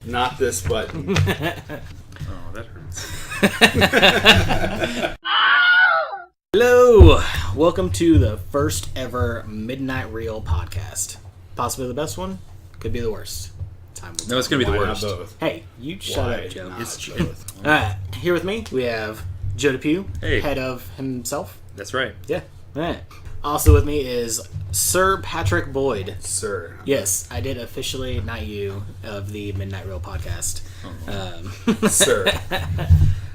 Not this button. Oh, that hurts. Hello! Welcome to the first ever Midnight Reel podcast. Possibly the best one, could be the worst. Time will tell. No, it's going to be the Why worst. not both? Hey, you shut Why up, Joe. not It's both? Alright, here with me, we have Joe DePew, Hey. head of himself. That's right. Yeah. Alright. Also with me is Sir Patrick Boyd. Sir. Yes, I did officially knight you of the Midnight Reel podcast. Sir.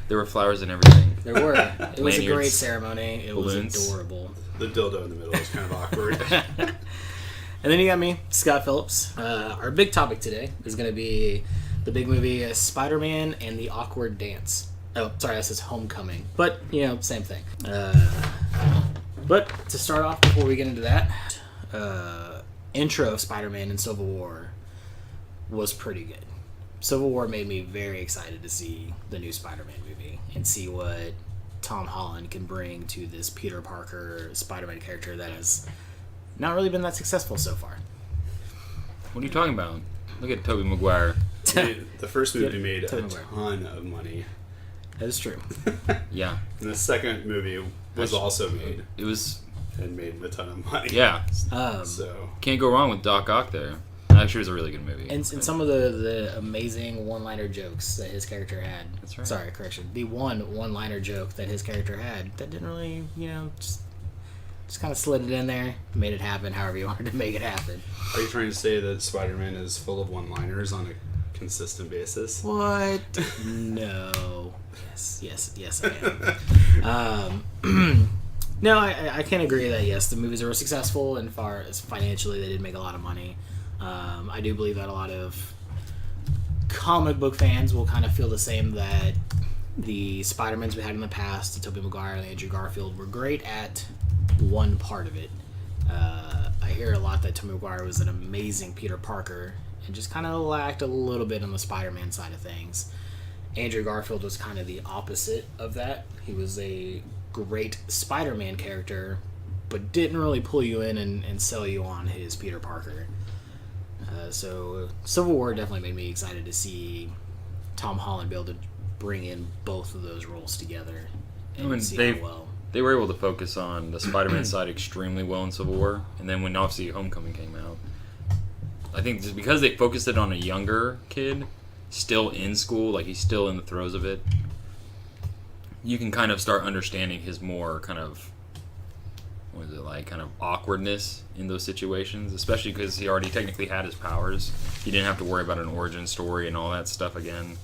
There were flowers and everything. There were. It was a Lanyards, great ceremony. It balloons. was adorable. The dildo in the middle is kind of awkward. And then you got me, Scott Phillips. Our big topic today is going to be the big movie Spider-Man and the Awkward Dance. Oh, sorry, that says Homecoming. But, you know, same thing. But to start off, before we get into that, intro of Spider-Man in Civil War was pretty good. Civil War made me very excited to see the new Spider-Man movie and see what Tom Holland can bring to this Peter Parker Spider-Man character that has not really been that successful so far. What are you talking about? Look at Tobey Maguire. Dude, the first movie Yeah, made a Tobey Maguire. ton of money. That is true. Yeah. And the second movie was also made It was, and made a ton of money. yeah. So, Can't go wrong with Doc Ock there. Actually, it was a really good movie. And some of the amazing one-liner jokes that his character had. That's right. Sorry, correction. The one-liner joke that his character had that didn't really, just kind of slid it in there, made it happen however you wanted to make it happen. are you trying to say that Spider-Man is full of one-liners on a consistent basis? What? No. Yes, I am. No, I can agree that, yes, the movies were successful, and far as financially, they did make a lot of money. I do believe that a lot of comic book fans will kind of feel the same, that the Spider-Mans we had in the past, the Tobey Maguire and Andrew Garfield, were great at one part of it. I hear a lot that Tobey Maguire was an amazing Peter Parker and just kind of lacked a little bit on the Spider-Man side of things. Andrew Garfield was kind of the opposite of that. He was a great Spider-Man character, but didn't really pull you in and sell you on his Peter Parker. So Civil War definitely made me excited to see Tom Holland be able to bring in both of those roles together and see how well. They were able to focus on the Spider-Man side extremely well in Civil War, and then when obviously Homecoming came out, I think just because they focused it on a younger kid, still in school, like he's still in the throes of it, you can kind of start understanding his more kind of, kind of awkwardness in those situations, especially because he already technically had his powers. He didn't have to worry about an origin story and all that stuff again.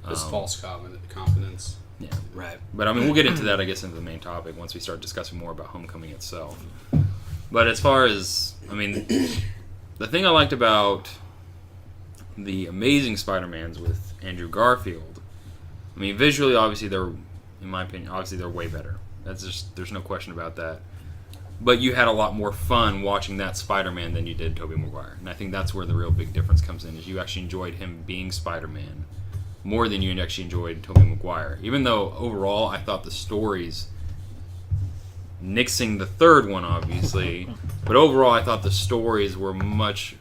This false confidence. Yeah. Right. But I mean, we'll get into that, I guess, into the main topic once we start discussing more about Homecoming itself. But as far as, I mean, the thing I liked about the Amazing Spider-Mans with Andrew Garfield, I mean, visually, obviously, they're, in my opinion, obviously they're way better. That's just, there's no question about that. But you had a lot more fun watching that Spider-Man than you did Tobey Maguire. And I think that's where the real big difference comes in, is you actually enjoyed him being Spider-Man more than you actually enjoyed Tobey Maguire. Even though, overall, I thought the stories, nixing the third one, obviously, but overall, I thought the stories were much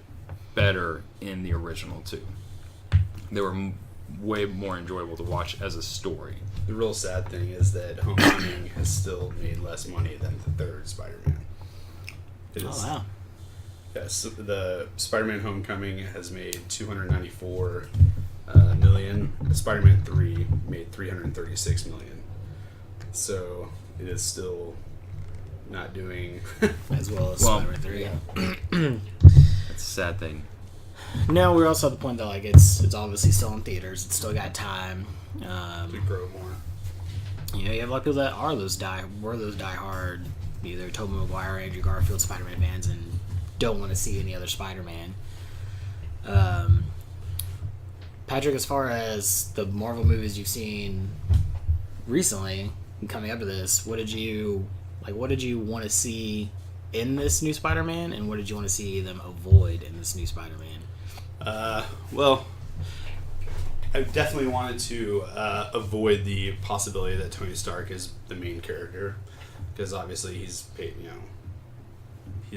better in the original, too. They were way more enjoyable to watch as a story. The real sad thing is that Homecoming has still made less money than the third Spider-Man. It is, Oh, wow. Yes, the Spider-Man Homecoming has made $294 million. Spider-Man 3 made $336 million. So it is still not doing As well as Well, Spider-Man 3. That's a sad thing. No, we're also at the point that, like, it's obviously still in theaters. It's still got time. to grow more. You have a lot of people that were those diehard, either Tobey Maguire or Andrew Garfield Spider-Man fans, and don't want to see any other Spider-Man. Patrick, as far as the Marvel movies you've seen recently and coming up to this, what did you want to see in this new Spider-Man, and what did you want to see them avoid in this new Spider-Man? Well, I definitely wanted to avoid the possibility that Tony Stark is the main character, because obviously he's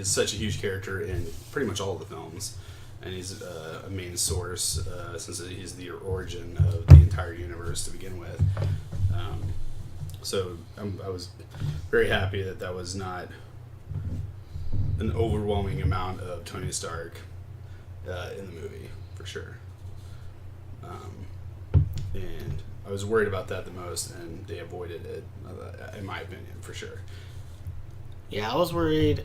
such a huge character in pretty much all of the films. and he's a main source since he's the origin of the entire universe to begin with. So I was very happy that was not an overwhelming amount of Tony Stark in the movie, for sure. And I was worried about that the most, and they avoided it, in my opinion, for sure. Yeah, I was worried.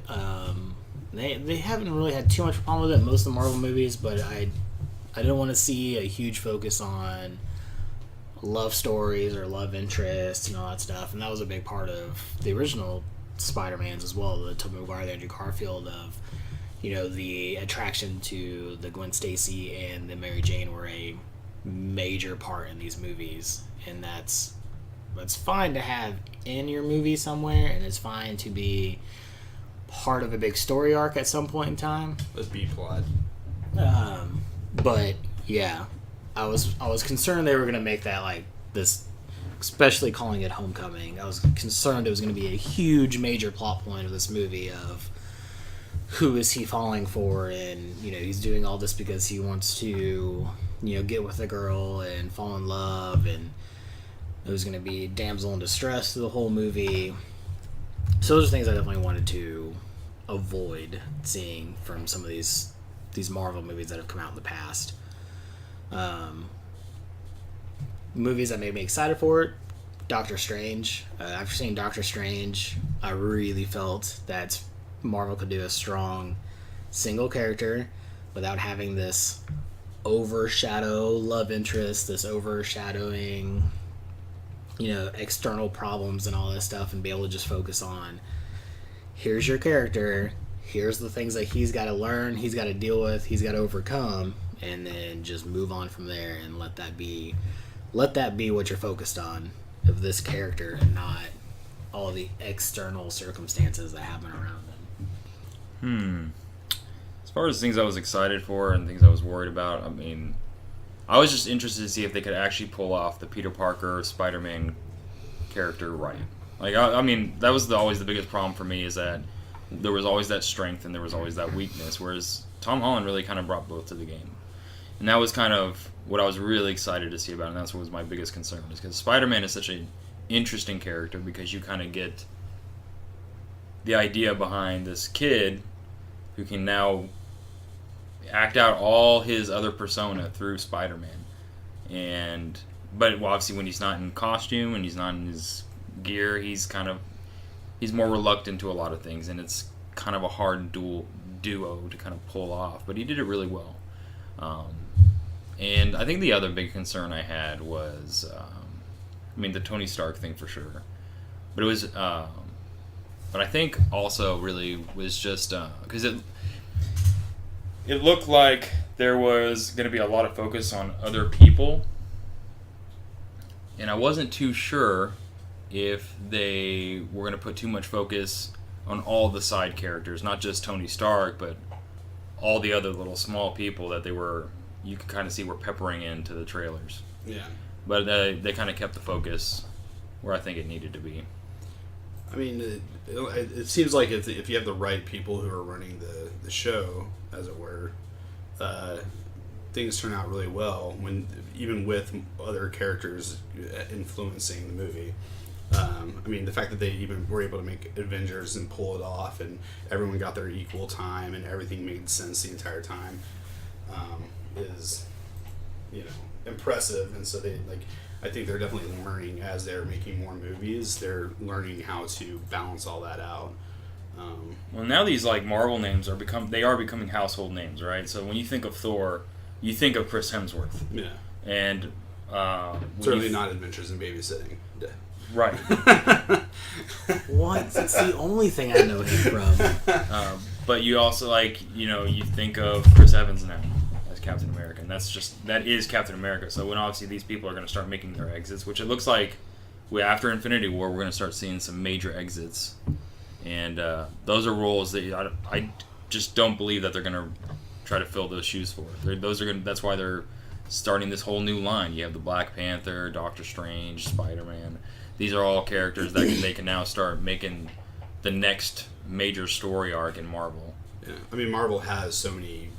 They haven't really had too much problem with it in most of the Marvel movies, but I didn't want to see a huge focus on love stories or love interests and all that stuff, and that was a big part of the original Spider-Mans as well, the Tobey Maguire, the Andrew Garfield, of, you know, the attraction to the Gwen Stacy and the Mary Jane were a major part in these movies, and that's fine to have in your movie somewhere, and it's fine to be part of a big story arc at some point in time. Let's B plot. But yeah, I was concerned they were gonna make that like this, especially calling it Homecoming. I was concerned it was gonna be a huge major plot point of this movie of who is he falling for, and you know, he's doing all this because he wants to, you know, get with a girl and fall in love, and it was going to be damsel in distress through the whole movie. So those are things I definitely wanted to avoid seeing from some of these Marvel movies that have come out in the past. Movies that made me excited for it: Doctor Strange. After seeing Doctor Strange, I really felt that Marvel could do a strong single character without having this overshadow love interest, this overshadowing, you know, external problems and all this stuff, and be able to just focus on, here's your character, here's the things that he's got to learn, he's got to deal with, he's got to overcome, and then just move on from there, and let that be what you're focused on of this character, and not all the external circumstances that happen around them. As far as things I was excited for and things I was worried about, I mean, I was just interested to see if they could actually pull off the Peter Parker Spider-Man character right. Like, I mean, that was always the biggest problem for me, is that there was always that strength and there was always that weakness, whereas Tom Holland really kind of brought both to the game. And that was kind of what I was really excited to see about it, and that's what was my biggest concern, is because Spider-Man is such an interesting character, because you kind of get the idea behind this kid who can now act out all his other persona through Spider-Man. But obviously when he's not in costume and he's not in his gear, he's more reluctant to a lot of things, and it's kind of a hard duo to kind of pull off. But he did it really well. And I think the other big concern I had was, the Tony Stark thing for sure. But it was, but I think also really was just because it looked like there was going to be a lot of focus on other people, and I wasn't too sure if they were going to put too much focus on all the side characters, not just Tony Stark, but all the other little small people that you could kind of see were peppering into the trailers. Yeah. But they kind of kept the focus where I think it needed to be. I mean, it seems like if you have the right people who are running the show, as it were, things turn out really well, even with other characters influencing the movie. The fact that they even were able to make Avengers and pull it off, and everyone got their equal time, and everything made sense the entire time, is, impressive. And so I think they're definitely learning as they're making more movies. They're learning how to balance all that out. Well, now these Marvel names are becoming household names, right? So when you think of Thor, you think of Chris Hemsworth. Yeah. And certainly not Adventures in Babysitting. Right. What? That's the only thing I know him from. But you also you think of Chris Evans now as Captain America, and that is Captain America. So when obviously these people are going to start making their exits, which it looks like after Infinity War, we're going to start seeing some major exits, and those are roles that I just don't believe that they're going to try to fill those shoes for. That's why they're starting this whole new line. You have the Black Panther, Doctor Strange, Spider-Man. These are all characters that they can now start making the next major story arc in Marvel. Yeah, Marvel has so many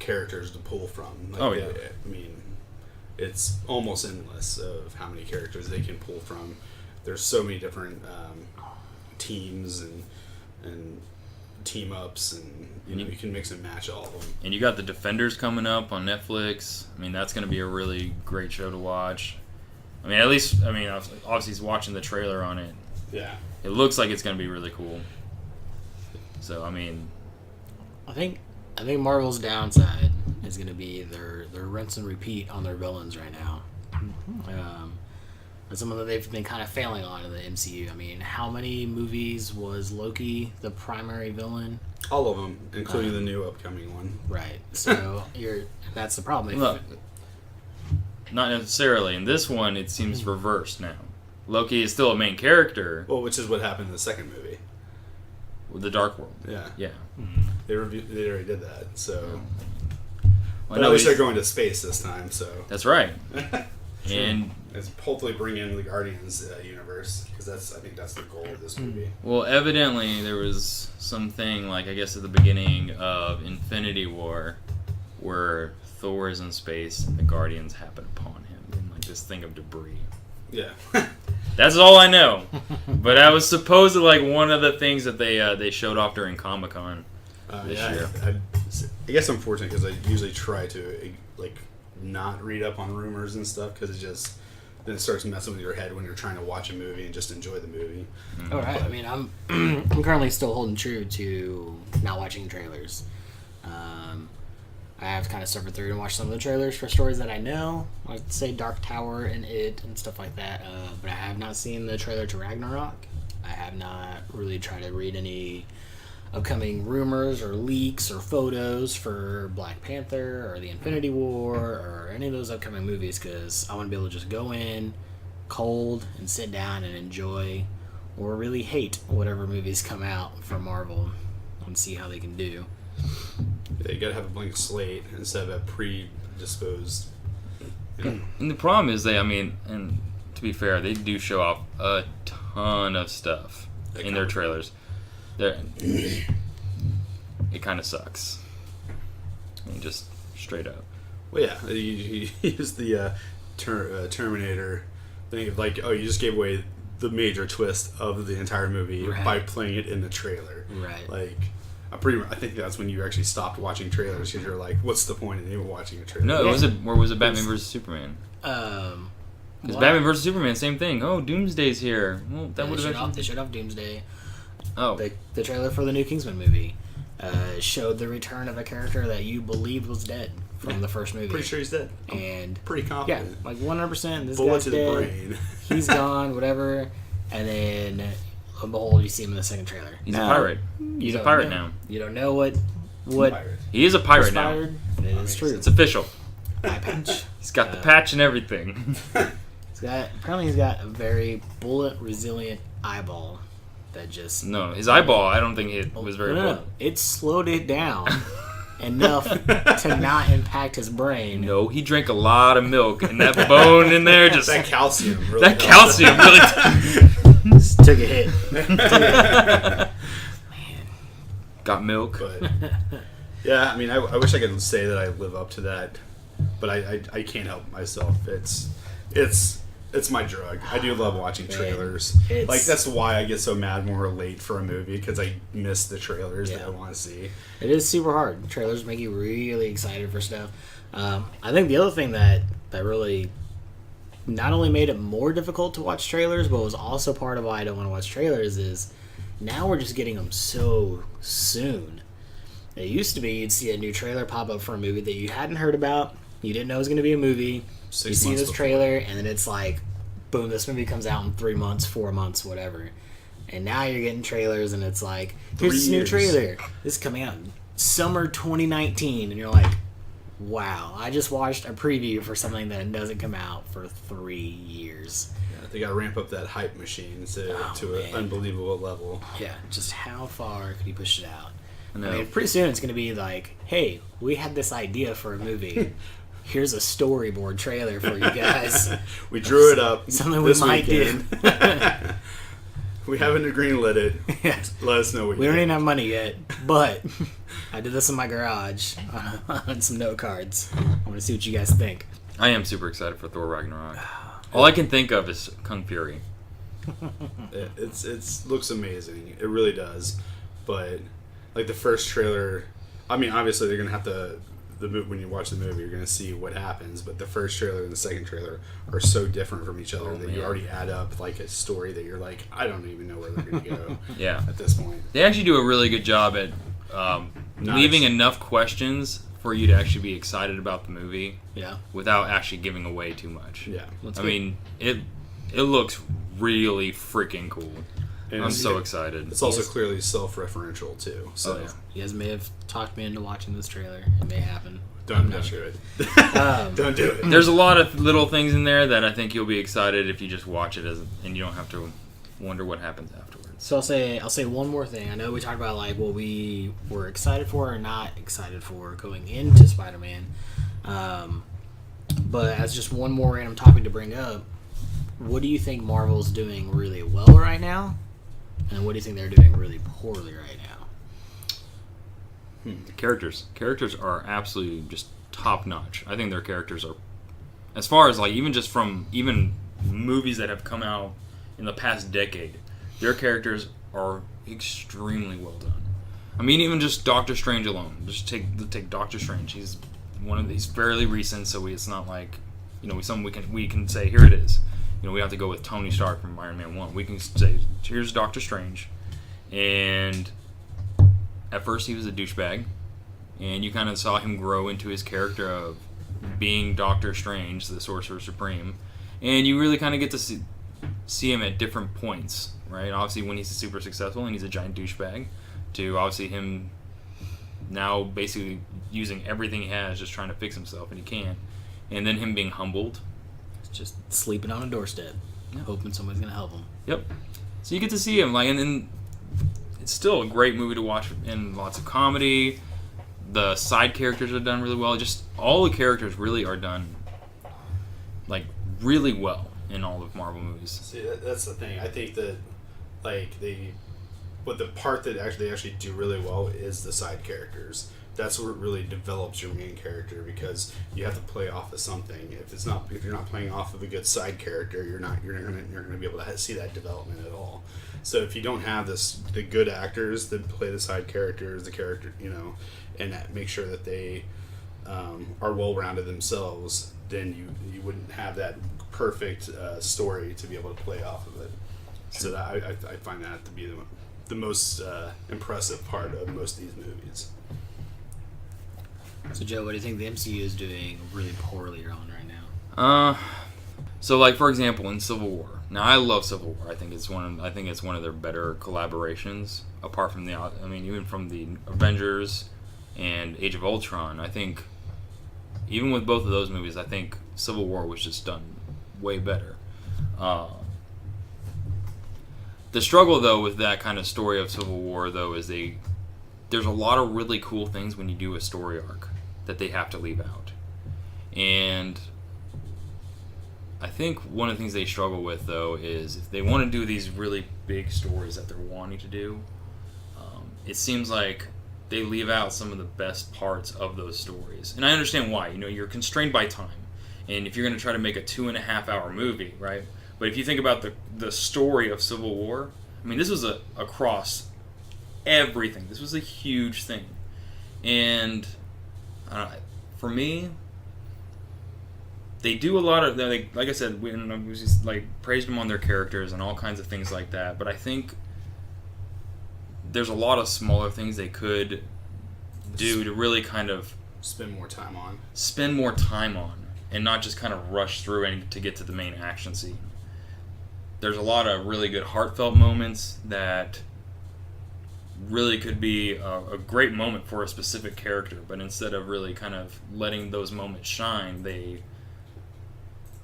characters to pull from. Like, Oh, yeah. I mean, it's almost endless of how many characters they can pull from. There's so many different teams and team ups, and you can mix and match all of them. And you got the Defenders coming up on Netflix. I mean, that's going to be a really great show to watch. I mean, obviously he's watching the trailer on it. Yeah. It looks like it's going to be really cool. So, I mean, I think Marvel's downside is going to be their rinse and repeat on their villains right now. That's something that they've been kind of failing on in the MCU. I mean, how many movies was Loki the primary villain? All of them, including the new upcoming one. Right. So that's the problem. look, not necessarily. In this one, it seems reversed now. Loki is still a main character Well, which is what happened in the second movie. with the Dark World. Yeah. Yeah. They already did that, so... Well, But no, at least he's- they're going to space this time, so... That's right. And It's hopefully bring in the Guardians universe, because I think that's the goal of this movie. well, evidently there was something like I guess at the beginning of Infinity War, where Thor is in space and the Guardians happen upon him in like this thing of debris. Yeah. That's all I know. But that was supposed to like one of the things that they showed off during Comic-Con this year. I guess I'm fortunate because I usually try to like not read up on rumors and stuff, because then it starts messing with your head when you're trying to watch a movie and just enjoy the movie. All right. I mean, I'm currently still holding true to not watching trailers. I have kind of suffered through and watched some of the trailers for stories that I know, like say Dark Tower and It and stuff like that. But I have not seen the trailer to Ragnarok. I have not really tried to read any upcoming rumors or leaks or photos for Black Panther or the Infinity War or any of those upcoming movies, because I want to be able to just go in cold and sit down and enjoy or really hate whatever movies come out from Marvel and see how they can do. Yeah, you gotta have a blank slate instead of a predisposed. And the problem is and to be fair, they do show off a ton of stuff in their trailers. It kind of sucks. I mean, just straight up. Well, yeah, you use the Terminator thing of like, oh, you just gave away the major twist of the entire movie by playing it in the trailer. Right. Like, I think that's when you actually stopped watching trailers, because you're like, what's the point in even watching a trailer? No, was it Batman vs Superman? Because Batman vs Superman, same thing. Oh, Doomsday's here. Well, that would have They showed off Doomsday. Oh, The trailer for the new Kingsman movie showed the return of a character that you believed was dead from the first movie. Pretty sure he's dead. And Pretty confident. yeah, like 100%. This Bullet guy's to the dead. brain. He's gone, whatever. And then, lo and behold, you see him in the second trailer. he's a pirate. He's a pirate now. You don't know what Pirate. He is a pirate now. transpired. It is true. It's official. Eye patch. He's got the patch and everything. Apparently he's got a very bullet resilient eyeball that just No, his eyeball, I don't think it was very no. bullet. It slowed it down enough to not impact his brain. No, he drank a lot of milk, and that bone in there just... That calcium really that helped. calcium really... Just took a hit. Got milk. But yeah, I mean, I wish I could say that I live up to that, but I can't help myself. It's my drug. I do love watching trailers. Like, that's why I get so mad when we're late for a movie, because I miss the trailers that I want to see. It is super hard. Trailers make you really excited for stuff. I think the other thing that really not only made it more difficult to watch trailers, but was also part of why I don't want to watch trailers is now we're just getting them so soon. It used to be you'd see a new trailer pop up for a movie that you hadn't heard about, you didn't know it was going to be a movie. You see this trailer, and then it's like, boom, this movie comes out in 3 months, 4 months, whatever. And now you're getting trailers, and it's like, here's this new trailer. This is coming out in summer 2019. And you're like, wow, I just watched a preview for something that doesn't come out for 3 years. Yeah, they got to ramp up that hype machine to an unbelievable level. Yeah, just how far could you push it out? No. I mean, pretty soon it's going to be like, hey, we had this idea for a movie. Here's a storyboard trailer for you guys. We drew it up. Something we might do. We haven't greenlit it. Yeah. Let us know what We don't even have money yet, but I did this in my garage on some note cards. I want to see what you guys think. I am super excited for Thor Ragnarok. All I can think of is Kung Fury. It looks amazing. It really does. But like the first trailer, I mean, obviously they're gonna have to. When you watch the movie, you're gonna see what happens. But the first trailer and the second trailer are so different from each other that you already add up like a story that you're like, I don't even know where they're gonna go. Yeah. At this point, they actually do a really good job at leaving enough questions for you to actually be excited about the movie. Yeah. Without actually giving away too much. Yeah. I mean, it looks really freaking cool. And I'm so excited. It's also clearly self-referential too. So you guys may have talked me into watching this trailer. It may happen. Don't do it. Don't do it. There's a lot of little things in there that I think you'll be excited if you just watch it and you don't have to wonder what happens afterwards. So I'll say one more thing. I know we talked about like what we were excited for or not excited for going into Spider-Man. But as just one more random topic to bring up, what do you think Marvel's doing really well right now? And what do you think they're doing really poorly right now? Characters are absolutely just top notch. I think their characters are, as far as like even just from even movies that have come out in the past decade, their characters are extremely well done. I mean, even just Doctor Strange alone. Just take Doctor Strange. He's one of these fairly recent, so it's not like we can say here it is. We have to go with Tony Stark from Iron Man 1. We can say, here's Doctor Strange. And at first he was a douchebag. And you kind of saw him grow into his character of being Doctor Strange, the Sorcerer Supreme. And you really kind of get to see him at different points, right? Obviously when he's super successful and he's a giant douchebag, to obviously him now basically using everything he has, just trying to fix himself, and he can't. And then him being humbled. Just sleeping on a doorstep, hoping somebody's gonna help him. Yep. So you get to see him, and then it's still a great movie to watch, and lots of comedy. The side characters are done really well. Just all the characters really are done, like really well in all of Marvel movies. See, that's the thing. I think that but the part that they actually do really well is the side characters. That's what really develops your main character, because you have to play off of something. If you're not playing off of a good side character, you're gonna be able to see that development at all. So if you don't have the good actors that play the side characters, and that make sure that they are well rounded themselves, then you wouldn't have that perfect story to be able to play off of it. So I find that to be the most impressive part of most of these movies. So Joe, what do you think the MCU is doing really poorly on right now? So like for example in Civil War. Now I love Civil War. I think it's one of their better collaborations. Apart from even from the Avengers and Age of Ultron, I think even with both of those movies, I think Civil War was just done way better. The struggle though with that kind of story of Civil War though is there's a lot of really cool things when you do a story arc that they have to leave out. And I think one of the things they struggle with, though, is if they want to do these really big stories that they're wanting to do, it seems like they leave out some of the best parts of those stories. And I understand why. You're constrained by time. And if you're going to try to make a 2.5-hour movie, right? But if you think about the story of Civil War, I mean, this was across everything. This was a huge thing. And for me, they do a lot of, like I said, we just praised them on their characters and all kinds of things like that. But I think there's a lot of smaller things they could do to really kind of spend more time on, and not just kind of rush through and to get to the main action scene. There's a lot of really good heartfelt moments that really could be a great moment for a specific character, but instead of really kind of letting those moments shine, they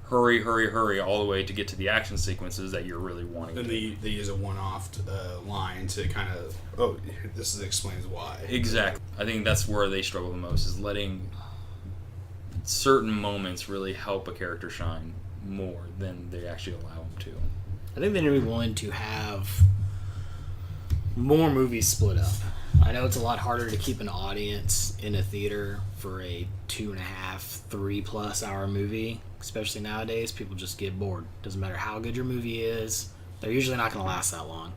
hurry all the way to get to the action sequences that you're really wanting. And they use a one-off line to kind of, this explains why. Exactly. I think that's where they struggle the most, is letting certain moments really help a character shine more than they actually allow them to. I think they need to be willing to have more movies split up. I know it's a lot harder to keep an audience in a theater for a 2.5, 3+ hour movie, especially nowadays. People just get bored. Doesn't matter how good your movie is, they're usually not going to last that long.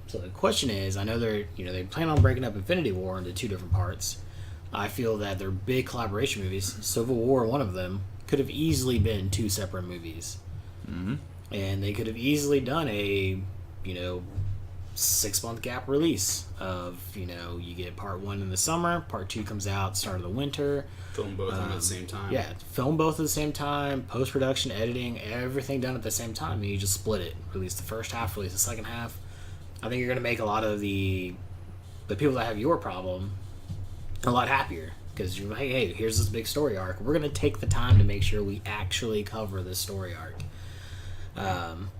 So the question is, I know they plan on breaking up Infinity War into 2 different parts. I feel that their big collaboration movies, Civil War, one of them, could have easily been 2 separate movies. Mm-hmm. And they could have easily done a 6-month gap release of, you get part 1 in the summer, part 2 comes out start of the winter. Film both of them at the same time. Yeah, film both at the same time, post-production, editing, everything done at the same time, and you just split it. Release the first half, release the second half. I think you're going to make a lot of the people that have your problem a lot happier. Because you're like, hey, here's this big story arc. We're going to take the time to make sure we actually cover this story arc.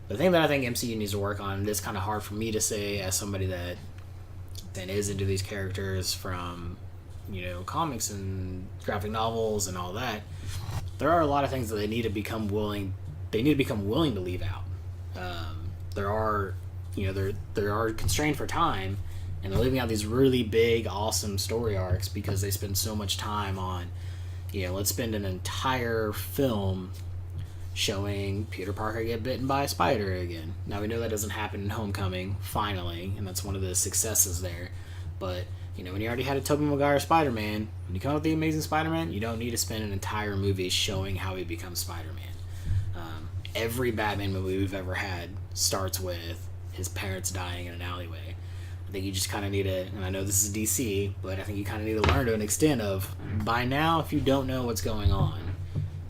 The thing that I think MCU needs to work on, and it's kind of hard for me to say as somebody that is into these characters from, comics and graphic novels and all that, there are a lot of things that they need to become willing to leave out. There are constrained for time, and they're leaving out these really big, awesome story arcs because they spend so much time on, let's spend an entire film showing Peter Parker get bitten by a spider again. Now, we know that doesn't happen in Homecoming, finally, and that's one of the successes there. But, when you already had a Tobey Maguire Spider-Man, when you come up with the Amazing Spider-Man, you don't need to spend an entire movie showing how he becomes Spider-Man. Every Batman movie we've ever had starts with his parents dying in an alleyway. I think you just kind of need to, and I know this is DC, but I think you kind of need to learn to an extent of, by now, if you don't know what's going on,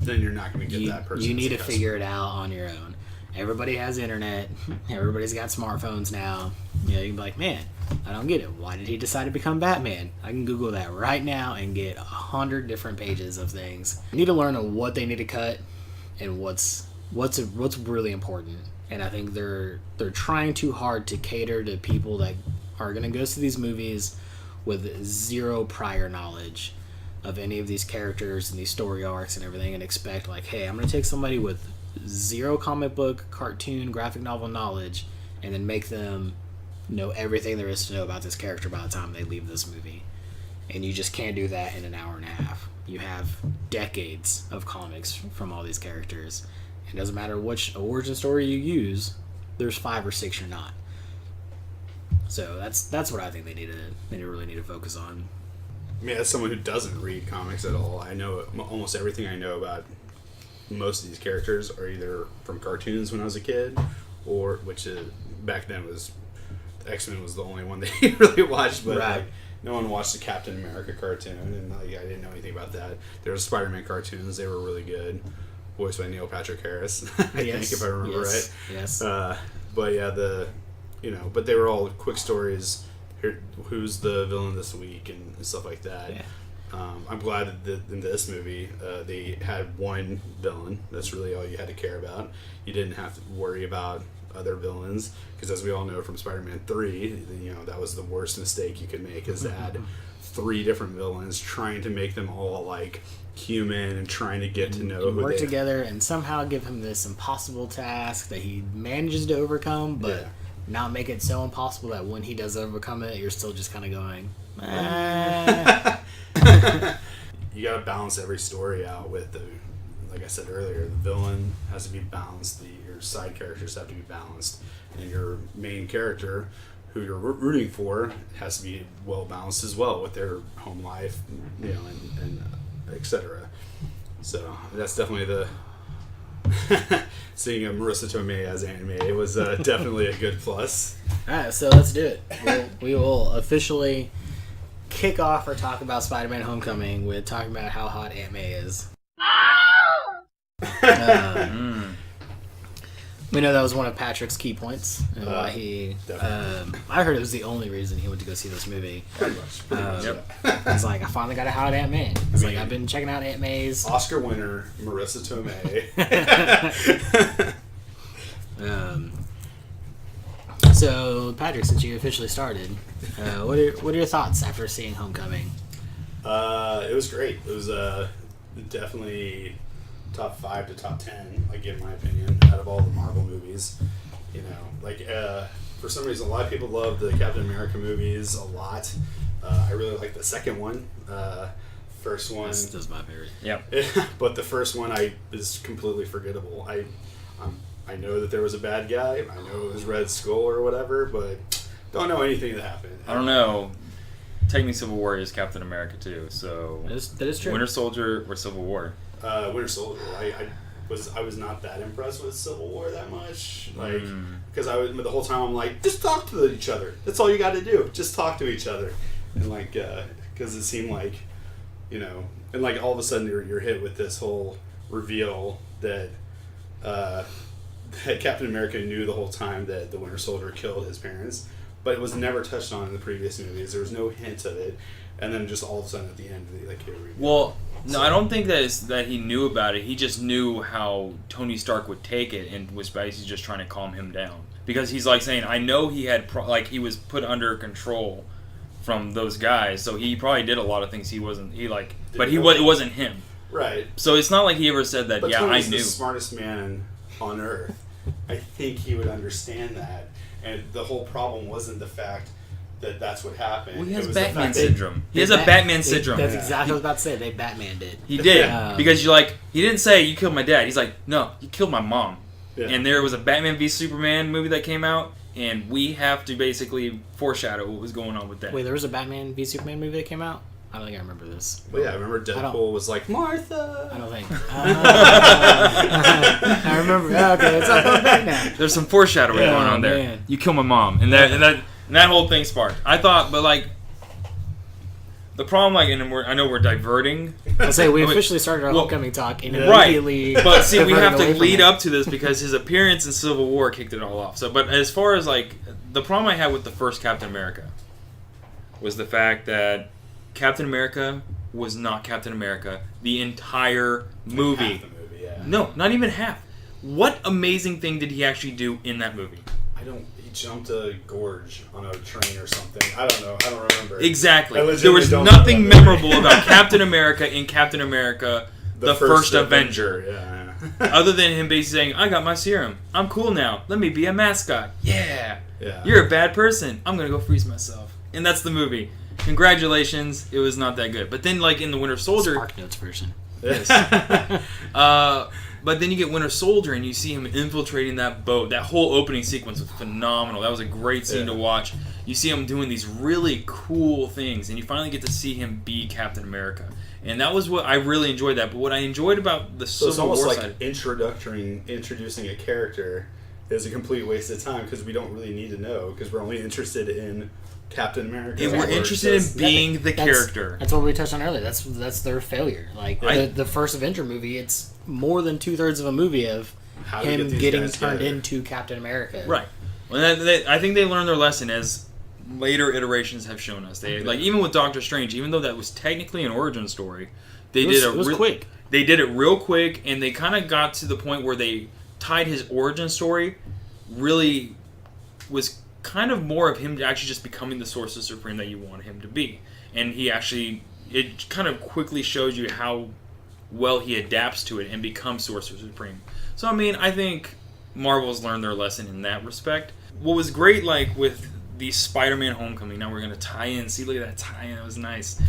then you're not going to get that person. You need to figure it out on your own. Everybody has internet. Everybody's got smartphones now. You can be like, man, I don't get it. Why did he decide to become Batman? I can Google that right now and get 100 different pages of things. You need to learn what they need to cut and what's really important. And I think they're trying too hard to cater to people that are going to go see these movies with zero prior knowledge of any of these characters and these story arcs and everything, and expect like, hey, I'm going to take somebody with zero comic book, cartoon, graphic novel knowledge and then make them know everything there is to know about this character by the time they leave this movie. And you just can't do that in an hour and a half. You have decades of comics from all these characters. It doesn't matter which origin story you use, there's 5 or 6 you're not. So that's what I think they really need to focus on. I mean, as someone who doesn't read comics at all, I know almost everything I know about most of these characters are either from cartoons when I was a kid, or back then was X-Men was the only one that you really watched, but right. No one watched the Captain America cartoon, and I didn't know anything about that. There was Spider-Man cartoons; they were really good, voiced by Neil Patrick Harris, I think, if I remember right. Yes. But yeah, but they were all quick stories. Who's the villain this week and stuff like that. Yeah. I'm glad that in this movie they had one villain. That's really all you had to care about. You didn't have to worry about other villains, because as we all know from Spider-Man 3, that was the worst mistake you could make, is to add 3 different villains, trying to make them all like human and trying to get to know who work they together and somehow give him this impossible task that he manages to overcome, but not make it so impossible that when he does overcome it, you're still just kind of going, You got to balance every story out with like I said earlier, the villain has to be balanced, your side characters have to be balanced, and your main character, who you're rooting for, has to be well balanced as well with their home life, and etc. So that's definitely the seeing Marissa Tomei as Aunt May was definitely a good plus. Alright, so let's do it. We will officially kick off our talk about Spider-Man Homecoming with talking about how hot Aunt May is. We know that was one of Patrick's key points, and why he. I heard it was the only reason he went to go see this movie. Pretty much. He's like, I finally got a hot Aunt May. He's like, I've been checking out Aunt May's. Oscar winner Marissa Tomei. So, Patrick, since you officially started, what are your thoughts after seeing Homecoming? It was great. It was definitely top 5 to top 10, like in my opinion, out of all the Marvel movies. for some reason, a lot of people love the Captain America movies a lot. I really like the second one. First one, That's my favorite. Yeah. but the first one is completely forgettable. I know that there was a bad guy. I know it was Red Skull or whatever, but don't know anything that happened. I don't know. Technically, Civil War is Captain America too. So That is true. Winter Soldier or Civil War. Winter Soldier. I was not that impressed with Civil War that much. Like, because the whole time I'm like, just talk to each other. That's all you got to do. Just talk to each other. And like, because it seemed like, you know, and like all of a sudden you're hit with this whole reveal that that Captain America knew the whole time that the Winter Soldier killed his parents, but it was never touched on in the previous movies. There was no hint of it, and then just all of a sudden at the end, like, it revealed. Well, no, I don't think that he knew about it. He just knew how Tony Stark would take it, and was basically just trying to calm him down. Because he's like saying, I know he had he was put under control from those guys, so he probably did a lot of things it wasn't him. Right. So it's not like he ever said that. But yeah, Tony's I knew. the smartest man on Earth. I think he would understand that, and the whole problem wasn't the fact that that's what happened. Well, he has It was the Batman fact that- syndrome. He has a Batman syndrome. That's exactly what I was about to say. They Batmaned it. He did. Because he didn't say, you killed my dad. He's like, no, you killed my mom. Yeah. And there was a Batman v Superman movie that came out, and we have to basically foreshadow what was going on with that. Wait, there was a Batman v Superman movie that came out? I don't think I remember this. Well, yeah, I remember Deadpool was like, Martha! I don't think. I remember. Okay, it's all going back now. There's some foreshadowing Yeah, going on there. man. You kill my mom. And that whole thing sparked. I thought, but like, the problem, like, and I know we're diverting. I'll say we officially started our homecoming talk and Right. immediately. But see, we have diverted to away lead from up to this because his appearance in Civil War kicked it all off. So, but as far as like the problem I had with the first Captain America was the fact that Captain America was not Captain America the entire movie. Half the movie, yeah. No, not even half. What amazing thing did he actually do in that movie? He jumped a gorge on a train or something. I don't know. I don't remember. Exactly. I There legitimately was don't know nothing that movie. memorable about Captain America in Captain America, the first Avenger. Yeah. Other than him basically saying, I got my serum. I'm cool now. Let me be a mascot. Yeah. Yeah. You're a bad person. I'm going to go freeze myself. And that's the movie. Congratulations. It was not that good. But then, like, in the Winter Soldier... Spark Notes version. Yes. But then you get Winter Soldier and you see him infiltrating that boat. That whole opening sequence was phenomenal. That was a great scene to watch. You see him doing these really cool things, and you finally get to see him be Captain America. And that was what I really enjoyed that. But what I enjoyed about the So it's Civil almost War like side... introducing a character is a complete waste of time because we don't really need to know because we're only interested in Captain America. And we're interested in being the character. That's what we touched on earlier. That's their failure. Like the first Avenger movie, it's more than 2/3 of a movie of How do we him get these getting guys turned together? into Captain America. Right. Well, I think they learned their lesson as later iterations have shown us. They like even with Doctor Strange, even though that was technically an origin story, it was quick. They did it real quick, and they kind of got to the point where they tied his origin story really was kind of more of him actually just becoming the Sorcerer Supreme that you want him to be. And it kind of quickly shows you how well he adapts to it and becomes Sorcerer Supreme. So, I mean, I think Marvel's learned their lesson in that respect. What was great, like, with the Spider-Man Homecoming, now we're going to tie in. See, look at that tie-in. That was nice.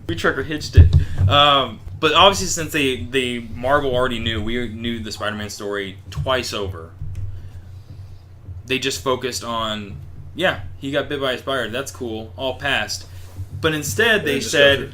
We trucker hitched it. But obviously, since they Marvel already we knew the Spider-Man story twice over. They just focused on, he got bit by a spider. That's cool. All passed. But instead, they said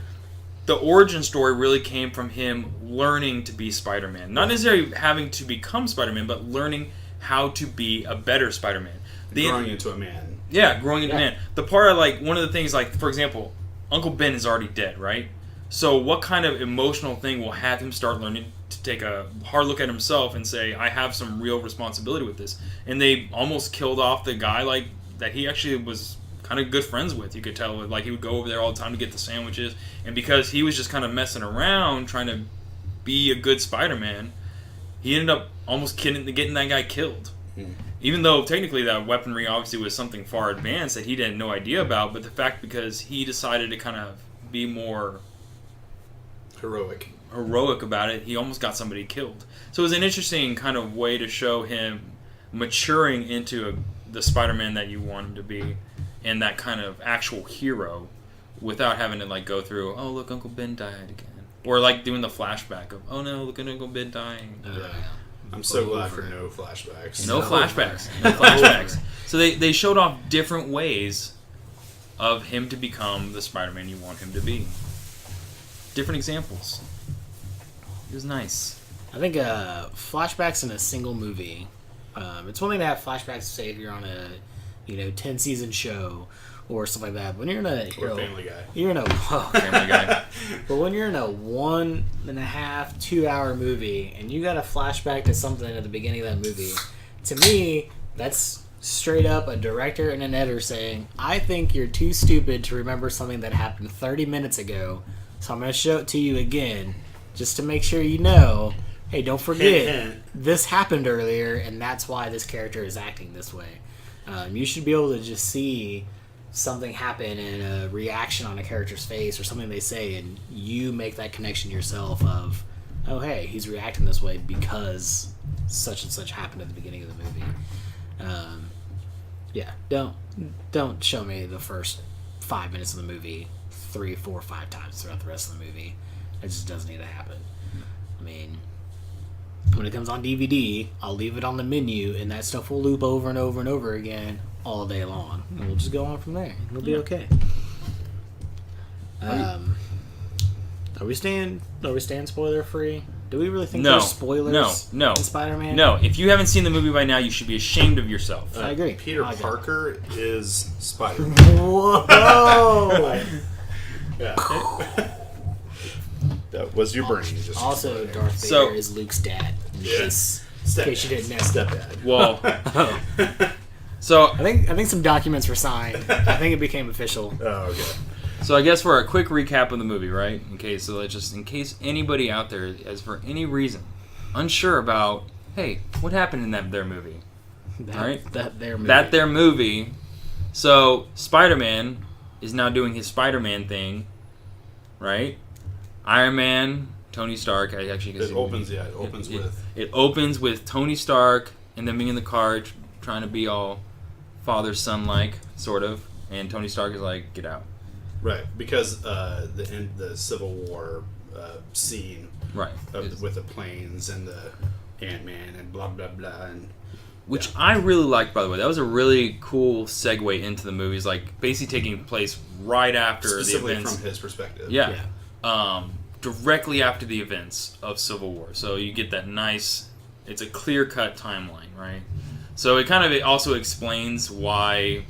the origin story really came from him learning to be Spider-Man. Not necessarily having to become Spider-Man, but learning how to be a better Spider-Man. Growing into a man. Yeah, growing into a man. The part I like, one of the things, like, for example, Uncle Ben is already dead, right? So what kind of emotional thing will have him start learning to take a hard look at himself and say, I have some real responsibility with this? And they almost killed off the guy like that he actually was kind of good friends with. You could tell, like, he would go over there all the time to get the sandwiches, and because he was just kind of messing around trying to be a good Spider-Man, he ended up almost getting that guy killed. Even though technically that weaponry obviously was something far advanced that he had no idea about, but the fact because he decided to kind of be more heroic about it, he almost got somebody killed. So it was an interesting kind of way to show him maturing into the Spider-Man that you want him to be, and that kind of actual hero, without having to like go through, oh look, Uncle Ben died again, or like doing the flashback of, oh no, look at Uncle Ben dying. I'm so glad for no flashbacks. No flashbacks. No flashbacks. So they showed off different ways of him to become the Spider-Man you want him to be. Different examples. It was nice. I think flashbacks in a single movie. It's one thing to have flashbacks, say if you're on a 10-season show or stuff like that. But when you're in a Family Guy. You're in a Family Guy. But when you're in a 1.5, 2 hour movie and you got a flashback to something at the beginning of that movie, to me that's straight up a director and an editor saying, I think you're too stupid to remember something that happened 30 minutes ago, so I'm going to show it to you again just to make sure you know, hey, don't forget, this happened earlier and that's why this character is acting this way. You should be able to just see something happen and a reaction on a character's face or something they say, and you make that connection yourself of, oh hey, he's reacting this way because such and such happened at the beginning of the movie. Don't show me the first 5 minutes of the movie 3, 4, 5 times throughout the rest of the movie. It just doesn't need to happen. I mean, when it comes on DVD, I'll leave it on the menu and that stuff will loop over and over and over again all day long. And we'll just go on from there. It'll be okay. Are we staying spoiler free? Do we really think there's spoilers no. in Spider-Man? No, if you haven't seen the movie by now, you should be ashamed of yourself. I agree. Peter Parker is Spider-Man. Whoa! Yeah. That was your brain. Just Also, Darth Vader is Luke's dad. In case you didn't know. Stepdad. Well, so I think some documents were signed. I think it became official. Oh, okay. So I guess for a quick recap of the movie, right? In case anybody out there is for any reason unsure about, hey, what happened in their movie? Their movie. So Spider-Man is now doing his Spider-Man thing, right? Iron Man, Tony Stark. It opens with Tony Stark and them being in the car trying to be all father-son like, sort of, and Tony Stark is like, get out. Right, because the Civil War scene, right, with the planes and the Ant-Man and blah blah blah, and which I really liked, by the way. That was a really cool segue into the movies, like basically taking place right after the events from his perspective. Yeah. Directly after the events of Civil War, so you get that nice. It's a clear-cut timeline, right? So it also explains why,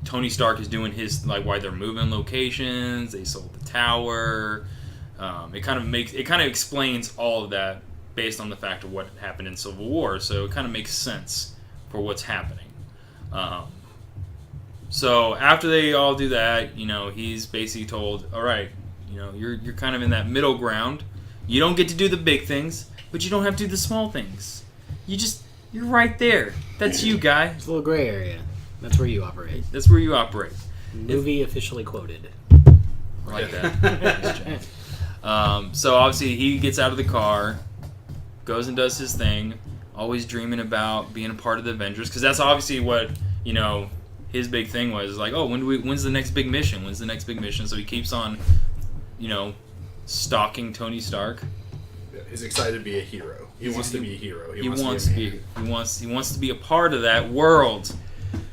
Tony Stark is doing his, like, why they're moving locations. They sold the tower. It kind of explains all of that based on the fact of what happened in Civil War. So it kind of makes sense for what's happening. So after they all do that, he's basically told, all right, you're kind of in that middle ground. You don't get to do the big things, but you don't have to do the small things. You're right there. That's you, guy. It's a little gray area. That's where you operate. Movie officially quoted. I like that. So obviously he gets out of the car, goes and does his thing, always dreaming about being a part of the Avengers, because that's obviously what, his big thing was, like, oh, when's the next big mission? When's the next big mission? So he keeps on, stalking Tony Stark. Yeah, he's excited to be a hero. He wants to be a hero. He wants to be a part of that world.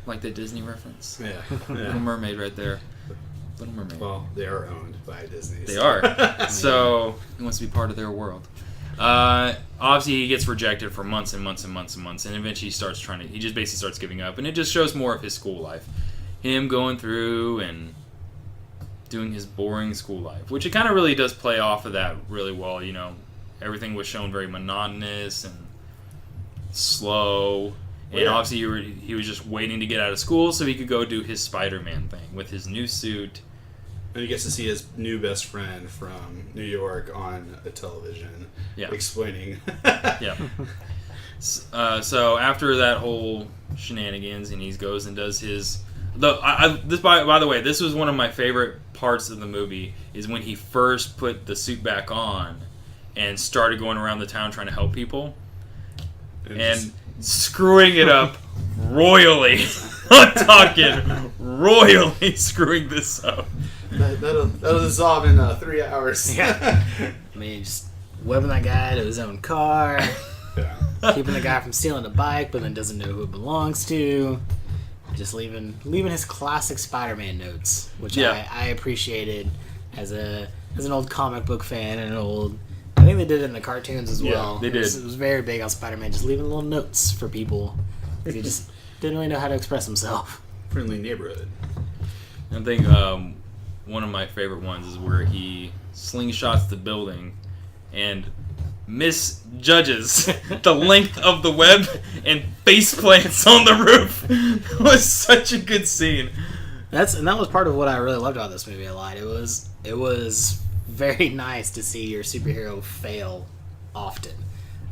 Like the Disney reference. Yeah. Little Mermaid right there. Little Mermaid. Well, they are owned by Disney. They are. So he wants to be part of their world. Obviously, he gets rejected for months and months and months and months, and eventually he just basically starts giving up, and it just shows more of his school life. Him going through and doing his boring school life, which it kind of really does play off of that really well. Everything was shown very monotonous and slow. And obviously he was just waiting to get out of school so he could go do his Spider-Man thing with his new suit. And he gets to see his new best friend from New York on a television explaining. Yeah. So after that whole shenanigans, and he goes and does his... By the way, this was one of my favorite parts of the movie, is when he first put the suit back on and started going around the town trying to help people. And screwing it up royally. I'm talking royally screwing this up. That'll dissolve in 3 hours. Yeah. I mean, just whipping that guy to his own car, Yeah. keeping the guy from stealing the bike, but then doesn't know who it belongs to. Just leaving his classic Spider-Man notes, which I appreciated as an old comic book fan and I think they did it in the cartoons as well. Yeah, they did. It was very big on Spider-Man, just leaving little notes for people. He just didn't really know how to express himself. Friendly neighborhood. I think one of my favorite ones is where he slingshots the building and misjudges the length of the web and face plants on the roof. It was such a good scene. That was part of what I really loved about this movie a lot. It was very nice to see your superhero fail often,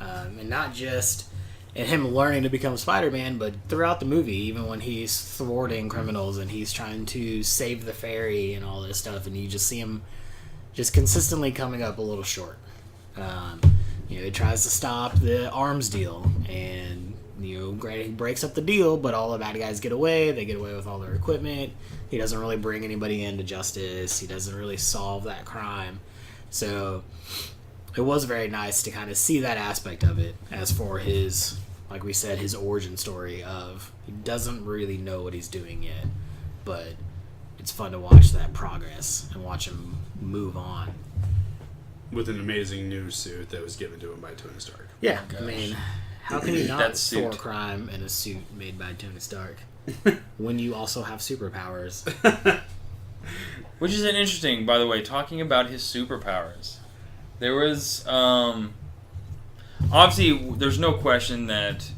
and not just in him learning to become Spider-Man, but throughout the movie, even when he's thwarting criminals and he's trying to save the ferry and all this stuff, and you just see him just consistently coming up a little short. He tries to stop the arms deal, and granted, he breaks up the deal, but all the bad guys get away. They get away with all their equipment. He doesn't really bring anybody into justice. He doesn't really solve that crime. So it was very nice to kind of see that aspect of it. As for his, like we said, his origin story of he doesn't really know what he's doing yet, but it's fun to watch that progress and watch him move on. With an amazing new suit that was given to him by Tony Stark. Yeah, Gosh. I mean, how can you not That suit. thwart crime in a suit made by Tony Stark when you also have superpowers? Which is an interesting, by the way, talking about his superpowers. There was, obviously, there's no question that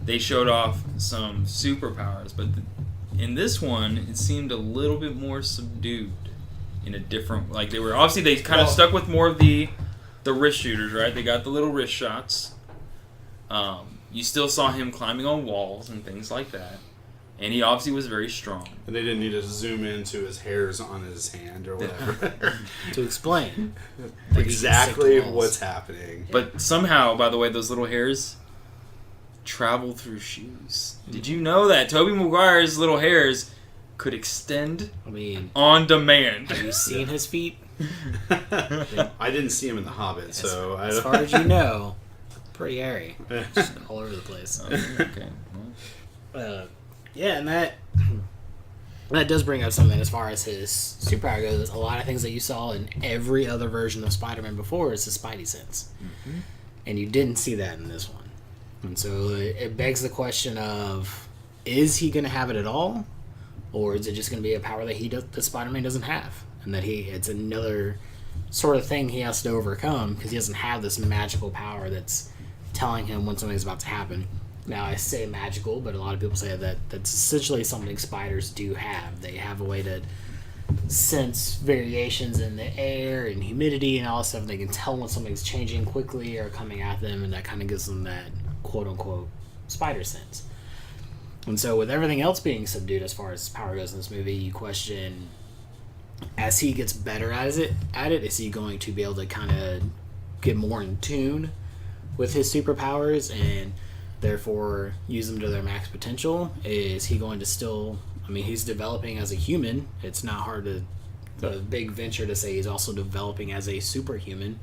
they showed off some superpowers, but in this one, it seemed a little bit more subdued. In a different, like they were obviously they kind of stuck with more of the wrist shooters, right? They got the little wrist shots. You still saw him climbing on walls and things like that, and he obviously was very strong. And they didn't need to zoom into his hairs on his hand or whatever. To explain exactly walls. what's happening. But somehow, by the way, those little hairs travel through shoes. Did you know that Tobey Maguire's little hairs could extend on demand? Have you seen his feet? I didn't see him in The Hobbit, so as far as you know, pretty hairy, just all over the place. Okay. Yeah, and that does bring up something as far as his superpower goes. A lot of things that you saw in every other version of Spider-Man before is his Spidey sense, and you didn't see that in this one. And so it begs the question of: is he going to have it at all? Or is it just going to be a power that Spider-Man doesn't have, and that it's another sort of thing he has to overcome because he doesn't have this magical power that's telling him when something's about to happen. Now I say magical, but a lot of people say that that's essentially something spiders do have. They have a way to sense variations in the air and humidity and all that stuff. They can tell when something's changing quickly or coming at them, and that kind of gives them that quote-unquote spider sense. And so with everything else being subdued as far as power goes in this movie, you question, as he gets better at it, is he going to be able to kind of get more in tune with his superpowers and therefore use them to their max potential? Is he going to still, he's developing as a human. It's not hard to, a big venture to say he's also developing as a superhuman.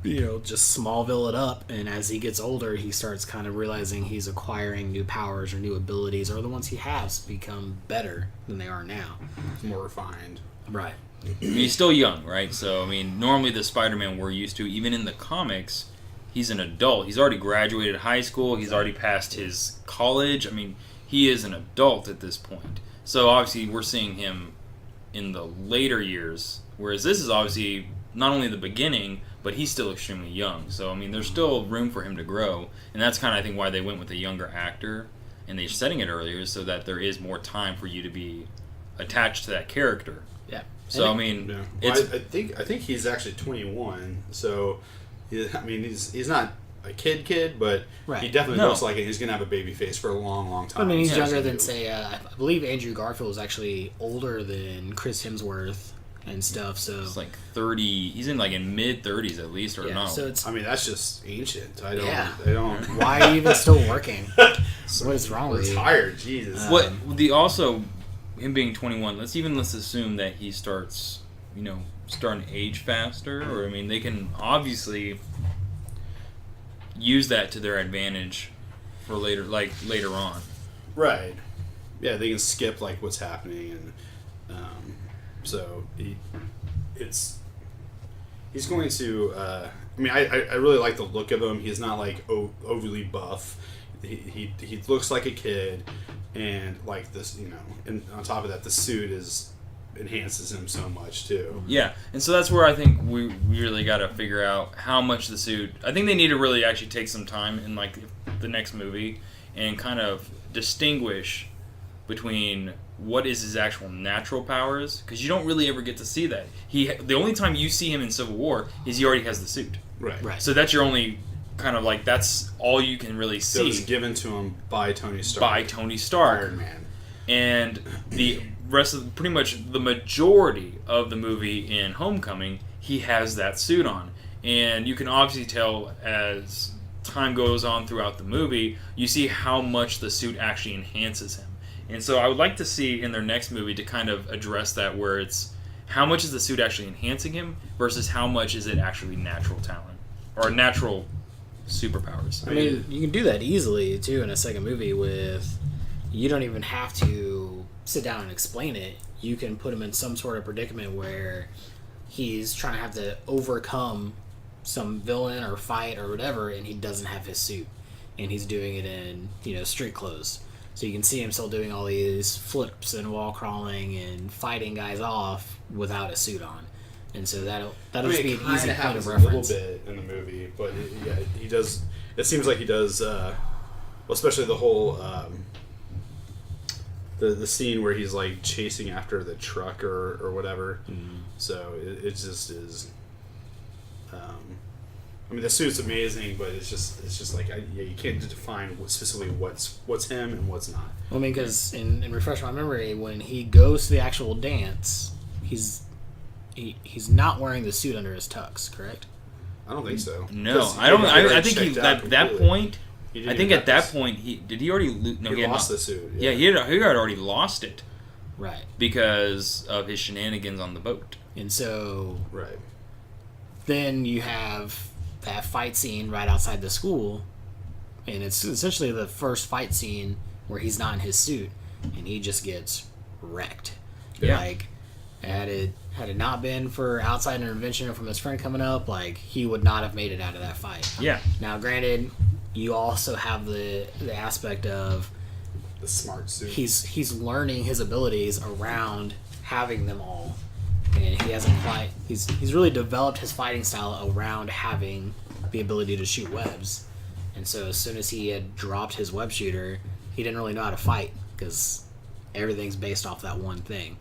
Just Smallville it up, and as he gets older, he starts kind of realizing he's acquiring new powers or new abilities, or the ones he has become better than they are now. More refined. Right. He's still young, right? So, normally the Spider-Man we're used to, even in the comics, he's an adult. He's already graduated high school. He's already passed his college. He is an adult at this point. So, obviously, we're seeing him in the later years, whereas this is obviously not only the beginning, but he's still extremely young. So, there's still room for him to grow. And that's kind of, I think, why they went with a younger actor. And they're setting it earlier so that there is more time for you to be attached to that character. Yeah. So, Yeah. Well, I think he's actually 21. So, he's not a kid, but right. he definitely looks like it. He's going to have a baby face for a long, long time. He's younger than, say, I believe Andrew Garfield was actually older than Chris Hemsworth and stuff, so it's like 30. He's in mid-30s at least, or no? So it's, that's just ancient. I don't. Yeah. I don't. Why are you even still working? So What is wrong with you? Retired, Jesus. What him being 21. Let's assume that he starts starting to age faster, or I mean they can obviously use that to their advantage for later on. Right. Yeah, they can skip like what's happening, and so he's going to. I mean, I really like the look of him. He's not like overly buff. He looks like a kid, and like this, and on top of that, the suit enhances him so much too. Yeah, and so that's where I think we really got to figure out how much the suit. I think they need to really actually take some time in like the next movie and kind of distinguish between what is his actual natural powers, because you don't really ever get to see that. The only time you see him in Civil War is he already has the suit. Right. So that's your only kind of like that's all you can really see. It was given to him by Tony Stark. Iron Man. And the rest of pretty much the majority of the movie in Homecoming, he has that suit on, and you can obviously tell as time goes on throughout the movie, you see how much the suit actually enhances him. And so I would like to see in their next movie to kind of address that, where it's how much is the suit actually enhancing him versus how much is it actually natural talent or natural superpowers. I mean, you can do that easily too in a second movie with. You don't even have to sit down and explain it. You can put him in some sort of predicament where he's trying to have to overcome some villain or fight or whatever, and he doesn't have his suit, and he's doing it in street clothes. So you can see him still doing all these flips and wall crawling and fighting guys off without a suit on, and so that'll just be an easy point of reference. A little bit in the movie, but he does. It seems like he does. Well, especially the whole. The scene where he's like chasing after the truck or whatever. So it just is. I mean, the suit's amazing, but it's just like you can't define specifically what's him and what's not. Well, I mean, because in refresh my memory, when he goes to the actual dance, he's not wearing the suit under his tux, correct? I don't think so. No, I don't. I think he at that point. I think at that point he already he lost the suit. Yeah, he had already lost it, right? Because of his shenanigans on the boat. And so, right. Then you have that fight scene right outside the school, and it's essentially the first fight scene where he's not in his suit, and he just gets wrecked. Yeah. Like, had it not been for outside intervention from his friend coming up, like he would not have made it out of that fight. Yeah. Now, granted, you also have the aspect of the smart suit. He's learning his abilities around having them all, and he hasn't quite. He's really developed his fighting style around having the ability to shoot webs, and so as soon as he had dropped his web shooter, he didn't really know how to fight because everything's based off that one thing.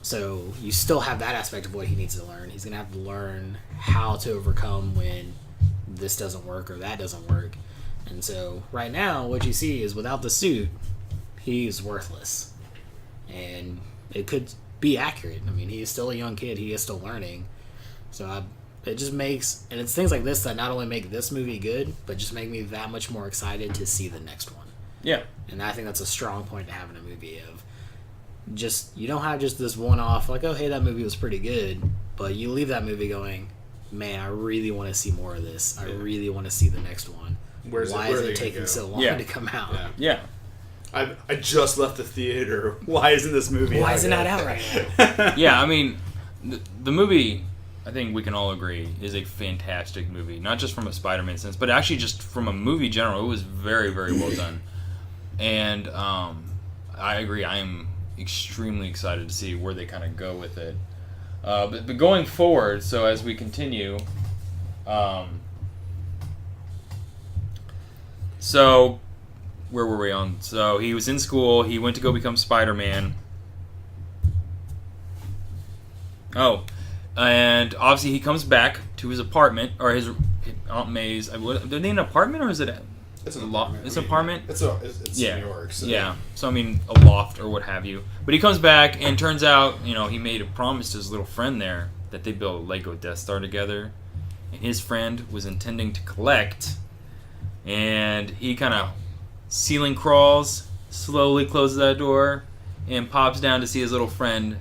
So you still have that aspect of what he needs to learn. He's gonna have to learn how to overcome when this doesn't work or that doesn't work. And so right now what you see is without the suit, he's worthless. And it could be accurate. I mean, he is still a young kid. He is still learning. So it just makes... And it's things like this that not only make this movie good, but just make me that much more excited to see the next one. Yeah. And I think that's a strong point to have in a movie of... Just... You don't have just this one-off, like, oh, hey, that movie was pretty good. But you leave that movie going, man, I really want to see more of this. I really want to see the next one. Why is it taking so long to come out? Yeah. I just left the theater. Why isn't this movie Why isn't that out right now? Yeah, I mean, the movie, I think we can all agree, is a fantastic movie. Not just from a Spider-Man sense, but actually just from a movie general. It was very, very well done. And I agree. I am extremely excited to see where they kind of go with it. But going forward, so as we continue... So, where were we on? So, he was in school. He went to go become Spider-Man. Oh. And, obviously, he comes back to his apartment, or his Aunt May's... Are they an apartment, or is it... It's an apartment. It's an apartment? It's yeah. New York. So. Yeah. So, I mean, a loft or what have you. But he comes back, and turns out, he made a promise to his little friend there that they built a Lego Death Star together. And his friend was intending to collect... And he kind of ceiling crawls, slowly closes that door, and pops down to see his little friend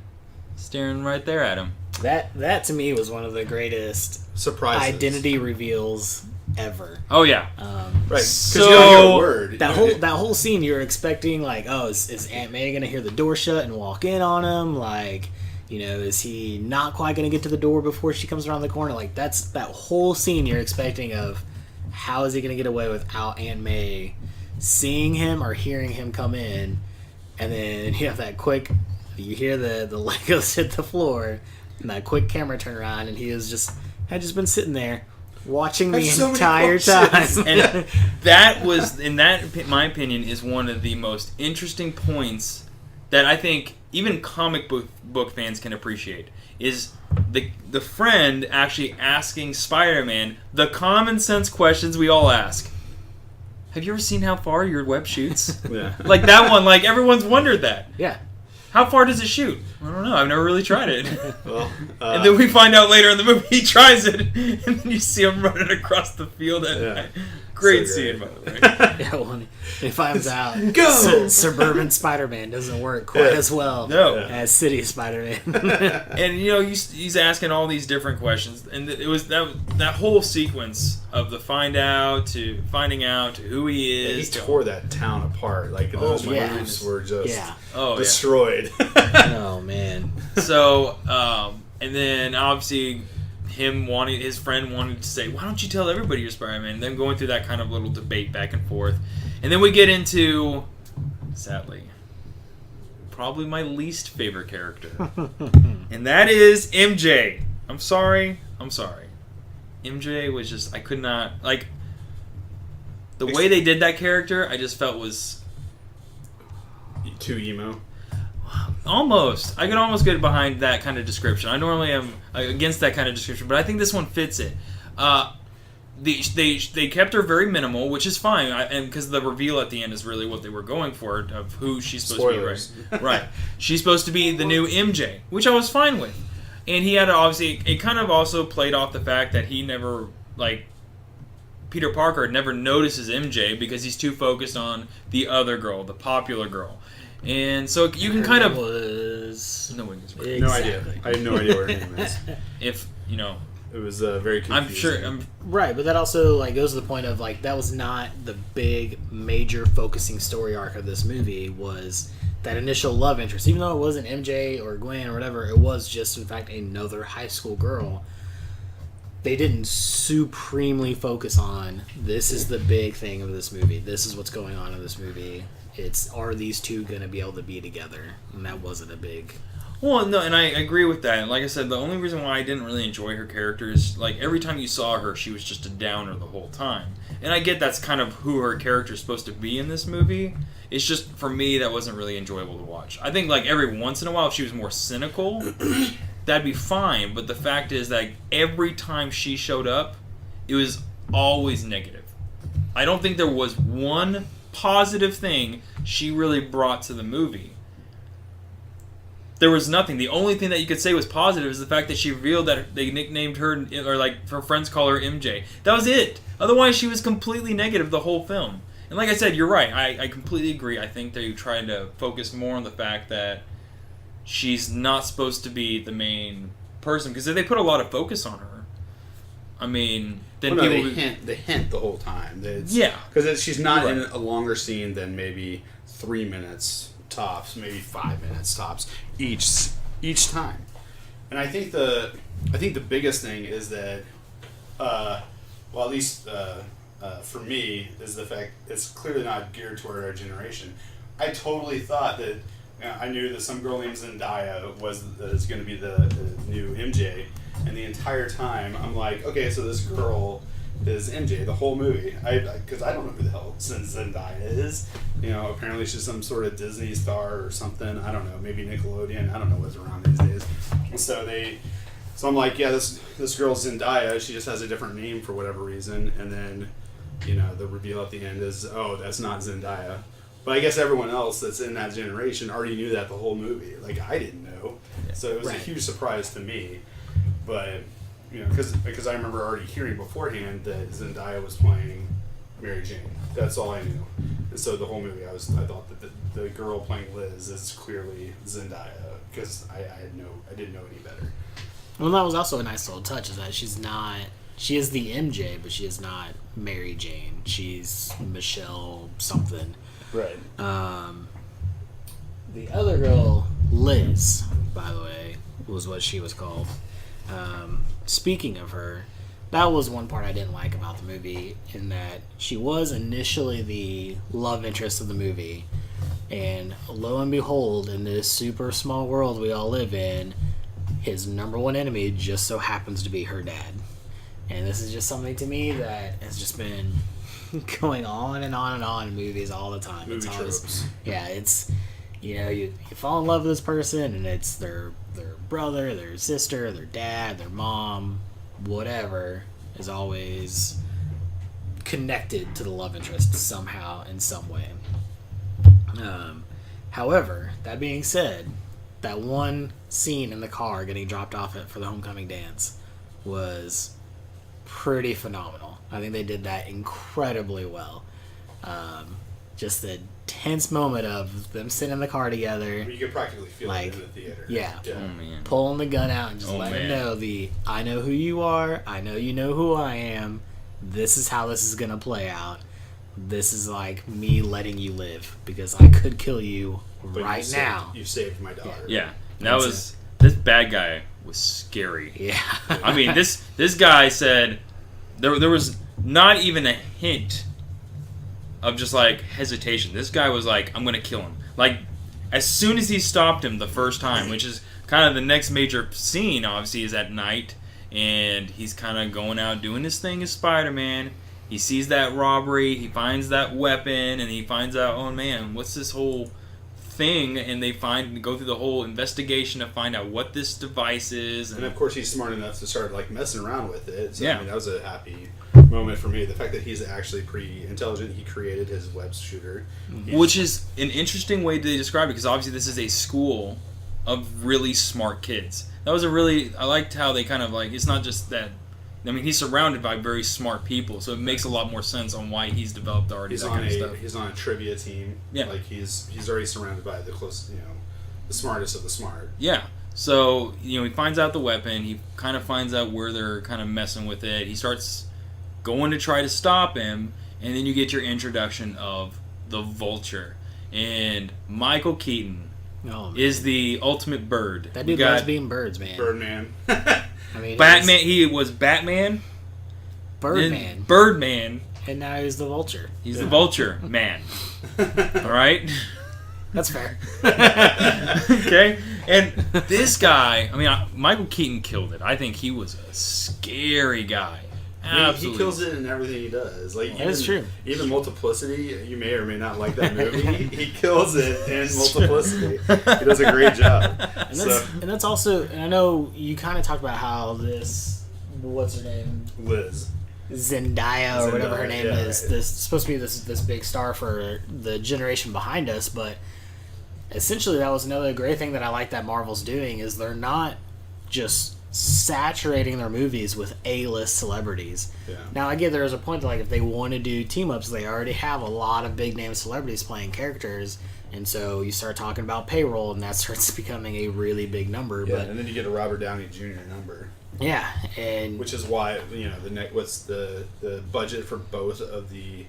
staring right there at him. That to me was one of the greatest Surprises. identity reveals ever. Oh yeah, Right. Because So- you don't hear a word. That whole scene, you're expecting like, oh, is Aunt May gonna hear the door shut and walk in on him? Like, is he not quite gonna get to the door before she comes around the corner? Like, that's that whole scene you're expecting of how is he gonna get away without Aunt May seeing him or hearing him come in, and then you have that quick, you hear the Legos hit the floor, and that quick camera turn around, and he had just been sitting there watching the so many entire questions. time. and that was, in my opinion, is one of the most interesting points that I think even comic book fans can appreciate. Is the friend actually asking Spider-Man the common sense questions we all ask. Have you ever seen how far your web shoots? Yeah. Like that one, like everyone's wondered that. Yeah. How far does it shoot? I don't know. I've never really tried it. Well, And then we find out later in the movie he tries it, and then you see him running across the field. Yeah. Great So scene, great. by the way. Yeah, well, he finds out Go! suburban Spider-Man doesn't work quite as well No. as city Spider-Man. And he's asking all these different questions, and it was that whole sequence of the finding out to who he He is. tore that town apart. Like those yeah. roofs were just Yeah. Oh, yeah. destroyed. Oh man. So, and then obviously his friend wanting to say, why don't you tell everybody you're Spider-Man? And then going through that kind of little debate back and forth. And then we get into, sadly, probably my least favorite character. And that is MJ. I'm sorry. MJ was just, I could not, like, the way they did that character, I just felt was Too emo. almost. I could almost get behind that kind of description. I normally am against that kind of description, but I think this one fits it. They kept her very minimal, which is fine, and because the reveal at the end is really what they were going for of who she's supposed Spoilers. to be. Right. She's supposed to be the new MJ, which I was fine with. And he had obviously, it kind of also played off the fact that he never, like, Peter Parker never notices MJ because he's too focused on the other girl, the popular girl. And so you can kind of... was No one gets No idea. I have no idea what her name is. If, It was very confusing. I'm sure... right, but that also like goes to the point of like that was not the big major focusing story arc of this movie. Was that initial love interest, even though it wasn't MJ or Gwen or whatever, it was just in fact another high school girl. They didn't supremely focus on this is the big thing of this movie. This is what's going on in this movie. Are these two going to be able to be together? And that wasn't a big... Well, no, and I agree with that. And like I said, the only reason why I didn't really enjoy her character is, like, every time you saw her, she was just a downer the whole time. And I get that's kind of who her character is supposed to be in this movie. It's just, for me, that wasn't really enjoyable to watch. I think, like, every once in a while, if she was more cynical, that'd be fine. But the fact is that every time she showed up, it was always negative. I don't think there was one positive thing she really brought to the movie. There was nothing. The only thing that you could say was positive is the fact that she revealed that they nicknamed her, or like her friends call her MJ. That was it. Otherwise, she was completely negative the whole film. And like I said, you're right. I completely agree. I think they tried to focus more on the fact that she's not supposed to be the main person, because if they put a lot of focus on her, I mean, then Well, no, people... they hint the whole time. Yeah. Because she's not You're in right. a longer scene than maybe 3 minutes tops, maybe 5 minutes tops each time. And I think the biggest thing is that, well, at least for me, is the fact it's clearly not geared toward our generation. I totally thought that I knew that some girl named Zendaya is going to be the new MJ, and the entire time I'm like, okay, so this girl is MJ the whole movie. Because I don't know who the hell Zendaya is. Apparently she's some sort of Disney star or something. I don't know, maybe Nickelodeon. I don't know what's around these days. And so I'm like, yeah, this girl's Zendaya. She just has a different name for whatever reason. And then, the reveal at the end is, oh, that's not Zendaya. But I guess everyone else that's in that generation already knew that the whole movie. Like, I didn't know. So it was a huge surprise to me. But, because I remember already hearing beforehand that Zendaya was playing Mary Jane. That's all I knew. And so the whole movie, I thought that the girl playing Liz is clearly Zendaya because I didn't know any better. Well, that was also a nice little touch, is that she is the MJ, but she is not Mary Jane. She's Michelle something. Right. The other girl, Liz, by the way, was what she was called. Speaking of her, that was one part I didn't like about the movie, in that she was initially the love interest of the movie, and lo and behold, in this super small world we all live in, his number one enemy just so happens to be her dad. And this is just something to me that has just been going on and on and on in movies all the time. Movie tropes. Yeah, it's, you fall in love with this person, and it's their brother, their sister, their dad, their mom, whatever, is always connected to the love interest somehow in some way. However, that being said, that one scene in the car getting dropped off for the homecoming dance was pretty phenomenal. I think they did that incredibly well. Just the tense moment of them sitting in the car together. You could practically feel it in the theater. Yeah. Oh, man. Pulling the gun out and just letting them know I know who you are, I know you know who I am, this is how this is going to play out. This is like me letting you live, because I could kill you right now. You saved my daughter. Yeah. This bad guy was scary. Yeah. I mean, this guy said there was not even a hint of just like hesitation. This guy was like, I'm gonna kill him. Like, as soon as he stopped him the first time, which is kind of the next major scene, obviously, is at night, and he's kind of going out doing his thing as Spider-Man. He sees that robbery, he finds that weapon, and he finds out, oh man, what's this whole thing? And they go through the whole investigation to find out what this device is. And of course, he's smart enough to start like messing around with it. So yeah. I mean, that was a happy moment for me. The fact that he's actually pretty intelligent. He created his web shooter, which is an interesting way to describe it, because obviously this is a school of really smart kids. I liked how they kind of like, it's not just that. I mean, he's surrounded by very smart people, so it makes a lot more sense on why he's developed already that kind of stuff. He's on a trivia team. Yeah, like he's already surrounded by the the smartest of the smart. Yeah. So he finds out the weapon. He kind of finds out where they're kind of messing with it. He starts going to try to stop him, and then you get your introduction of the Vulture, and Michael Keaton is the ultimate bird. That dude loves being birds, man. Birdman. I mean, Batman. He was Batman. Birdman. Birdman. And now he's the Vulture. He's the Vulture man. All right. That's fair. Okay. And this guy, I mean, Michael Keaton killed it. I think he was a scary guy. Absolutely. He kills it in everything he does. Like, that's true. Even Multiplicity, you may or may not like that movie. he kills it in Multiplicity. He does a great job. And that's also, and I know you kind of talked about how this, what's her name? Liz. Zendaya or whatever her name is. Right. This supposed to be this big star for the generation behind us, but essentially that was another great thing that I like that Marvel's doing, is they're not just saturating their movies with A-list celebrities. Yeah. Now I get there's a point that, like, if they want to do team-ups, they already have a lot of big-name celebrities playing characters, and so you start talking about payroll, and that starts becoming a really big number. Yeah, but, and then you get a Robert Downey Jr. number. Yeah, and which is why what's the budget for both of the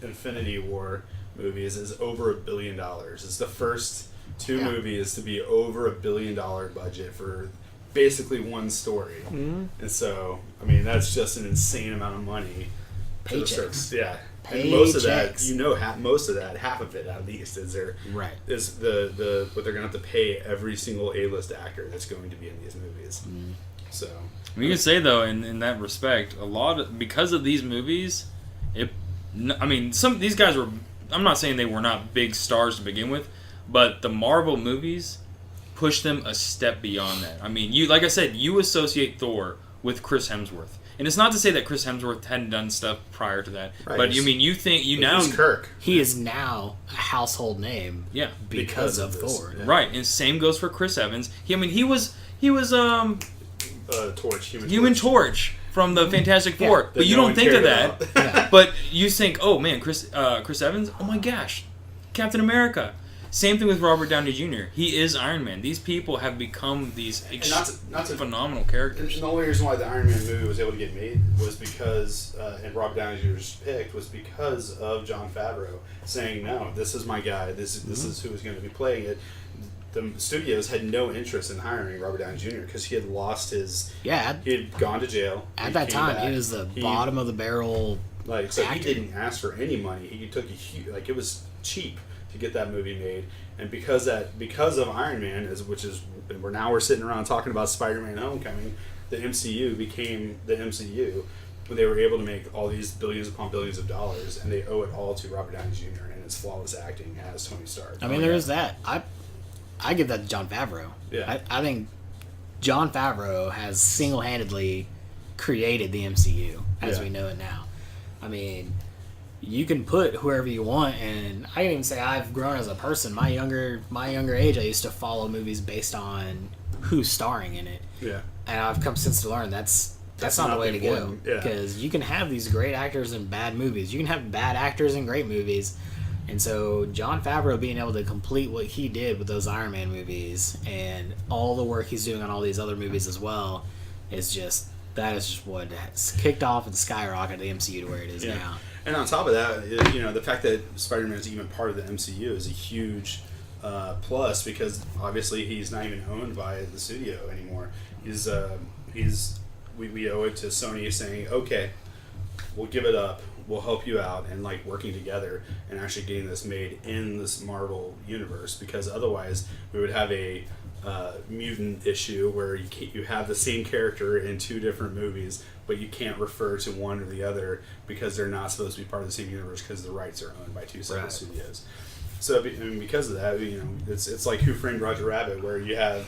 Infinity War movies is over $1 billion. It's the first two movies to be over $1 billion budget for basically one story. Mm-hmm. And so, I mean, that's just an insane amount of money. Paychecks. Yeah. And most of that, most of that, half of it at least, is the what they're gonna have to pay every single A-list actor that's going to be in these movies. Mm. So you can say though, in that respect, because of these movies, some of these guys were. I'm not saying they were not big stars to begin with, but the Marvel movies pushed them a step beyond that. I mean, like I said, you associate Thor with Chris Hemsworth. And it's not to say that Chris Hemsworth hadn't done stuff prior to that, right. But he's Kirk. He is now a household name, because of Thor, right? And same goes for Chris Evans. He was Torch, Human Torch from the Fantastic Four. Yeah. But you no don't one think of cared that. about. Yeah. But you think, oh man, Chris Evans. Oh my gosh, Captain America. Same thing with Robert Downey Jr. He is Iron Man. These people have become these not to phenomenal characters. And the only reason why the Iron Man movie was able to get made was because, and Robert Downey Jr.'s picked, was because of Jon Favreau saying, no, this is my guy, this is who is going to be playing it. The studios had no interest in hiring Robert Downey Jr. because he had lost his... Yeah. He had gone to jail. At that time, he was the bottom of the barrel So actor. he didn't ask for any money. He took a huge... it was cheap to get that movie made. And because of Iron Man, we're sitting around talking about Spider-Man Homecoming, the MCU became the MCU. When they were able to make all these billions upon billions of dollars, and they owe it all to Robert Downey Jr. and his flawless acting as Tony Stark. I mean, there is that. I give that to Jon Favreau. Yeah. I think Jon Favreau has single-handedly created the MCU as we know it now. I mean, you can put whoever you want, and I can even say I've grown as a person. My younger age, I used to follow movies based on who's starring in it. Yeah. And I've come since to learn that's not the way to go. important. Yeah. Because you can have these great actors in bad movies. You can have bad actors in great movies. And so Jon Favreau being able to complete what he did with those Iron Man movies and all the work he's doing on all these other movies as well is just what has kicked off and skyrocketed the MCU to where it is now. And on top of that, the fact that Spider-Man is even part of the MCU is a huge plus because obviously he's not even owned by the studio anymore. We owe it to Sony saying, okay, we'll give it up. We'll help you out and working together and actually getting this made in this Marvel universe because otherwise we would have a mutant issue where you have the same character in two different movies but you can't refer to one or the other because they're not supposed to be part of the same universe because the rights are owned by two separate studios. So because of that, it's like Who Framed Roger Rabbit where you have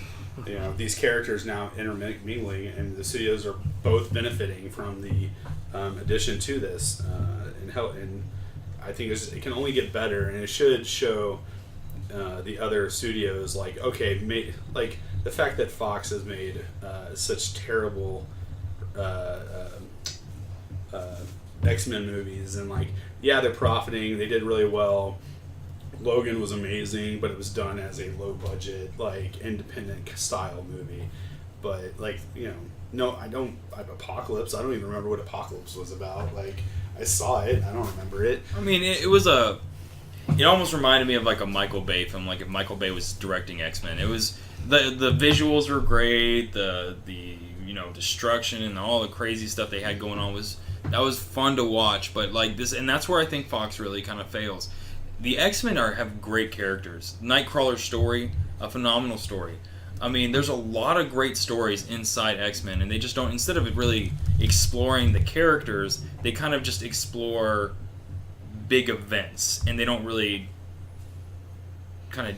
these characters now intermingling and the studios are both benefiting from the addition to this and I think it can only get better and it should show the other studios the fact that Fox has made such terrible X-Men movies and they're profiting, they did really well. Logan was amazing, but it was done as a low budget, independent style movie. But Apocalypse. I don't even remember what Apocalypse was about. I saw it, I don't remember it. I mean, it was it almost reminded me of a Michael Bay film, if Michael Bay was directing X-Men. It was the visuals were great, the destruction and all the crazy stuff they had going on was fun to watch. But this, and that's where I think Fox really kind of fails. The X-Men have great characters. Nightcrawler's story, a phenomenal story. I mean, there's a lot of great stories inside X-Men, and they just don't, instead of really exploring the characters, they kind of just explore big events, and they don't really kind of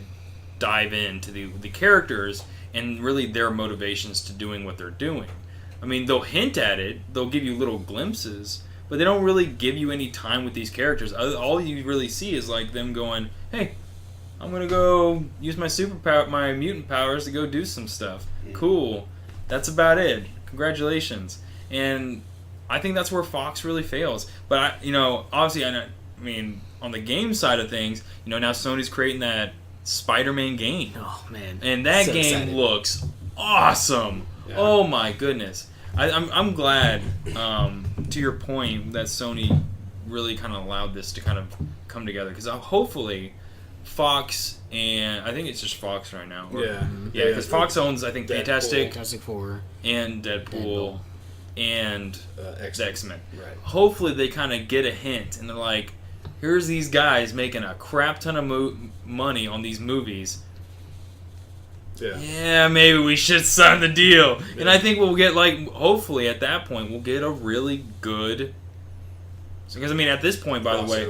dive into the characters and really their motivations to doing what they're doing. I mean, they'll hint at it, they'll give you little glimpses, but they don't really give you any time with these characters. All you really see is them going, hey, I'm going to go use my mutant powers to go do some stuff. Cool. That's about it. Congratulations. And I think that's where Fox really fails. But, obviously, on the game side of things, now Sony's creating that Spider-Man game. Oh, man. And that So game excited. Looks awesome. Yeah. Oh, my goodness. I'm glad, to your point, that Sony really kind of allowed this to kind of come together. Because hopefully Fox, and I think it's just Fox right now. Yeah, because Fox owns, I think, Fantastic Four and Deadpool and X-Men. Right. Hopefully they kind of get a hint, and they're like, here's these guys making a crap ton of money on these movies. Yeah, maybe we should sign the deal. Yeah. And I think we'll get, hopefully at that point, we'll get a really good... Because, at this point, by the way...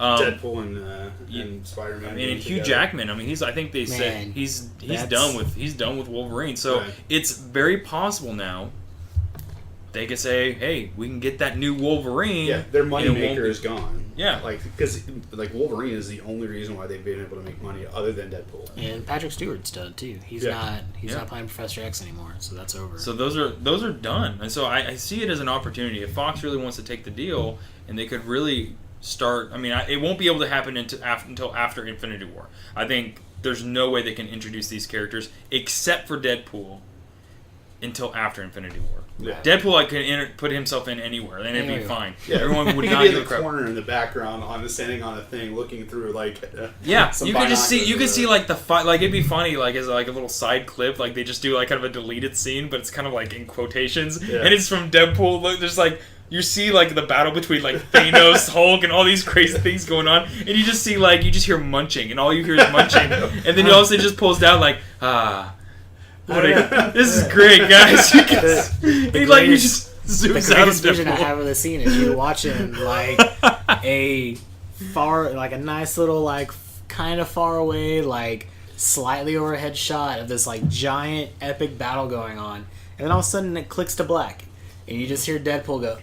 Deadpool and Spider-Man. And Hugh Jackman. I think they said he's done with Wolverine. So it's very possible now. they could say, hey, we can get that new Wolverine. Yeah, their and it won't moneymaker be- is gone. Yeah. Because Wolverine is the only reason why they've been able to make money other than Deadpool. And Patrick Stewart's done too. He's not playing Professor X anymore, so that's over. So those are done, and so I see it as an opportunity. If Fox really wants to take the deal, and they could really start. I mean, it won't be able to happen until after Infinity War. I think there's no way they can introduce these characters except for Deadpool until after Infinity War. Yeah. Deadpool, could put himself in anywhere, and it'd be fine. Yeah. Everyone would he not could be give in a the crap. corner in the background, standing on a thing, looking through some You could just see. You could binoculars see like the fight. Like it'd be funny, like as like a little side clip. Like they just do like kind of a deleted scene, but it's kind of like in quotations, and it's from Deadpool. Look, there's like you see like the battle between like Thanos, Hulk, and all these crazy things going on, and you just see like you just hear munching, and all you hear is munching, and then he also just pulls down like this is great, guys. You just zooms the out of greatest vision I Deadpool. have of the scene is you watching like a nice little like kind of far away, like slightly overhead shot of this like giant epic battle going on, and then all of a sudden it clicks to black, and you just hear Deadpool go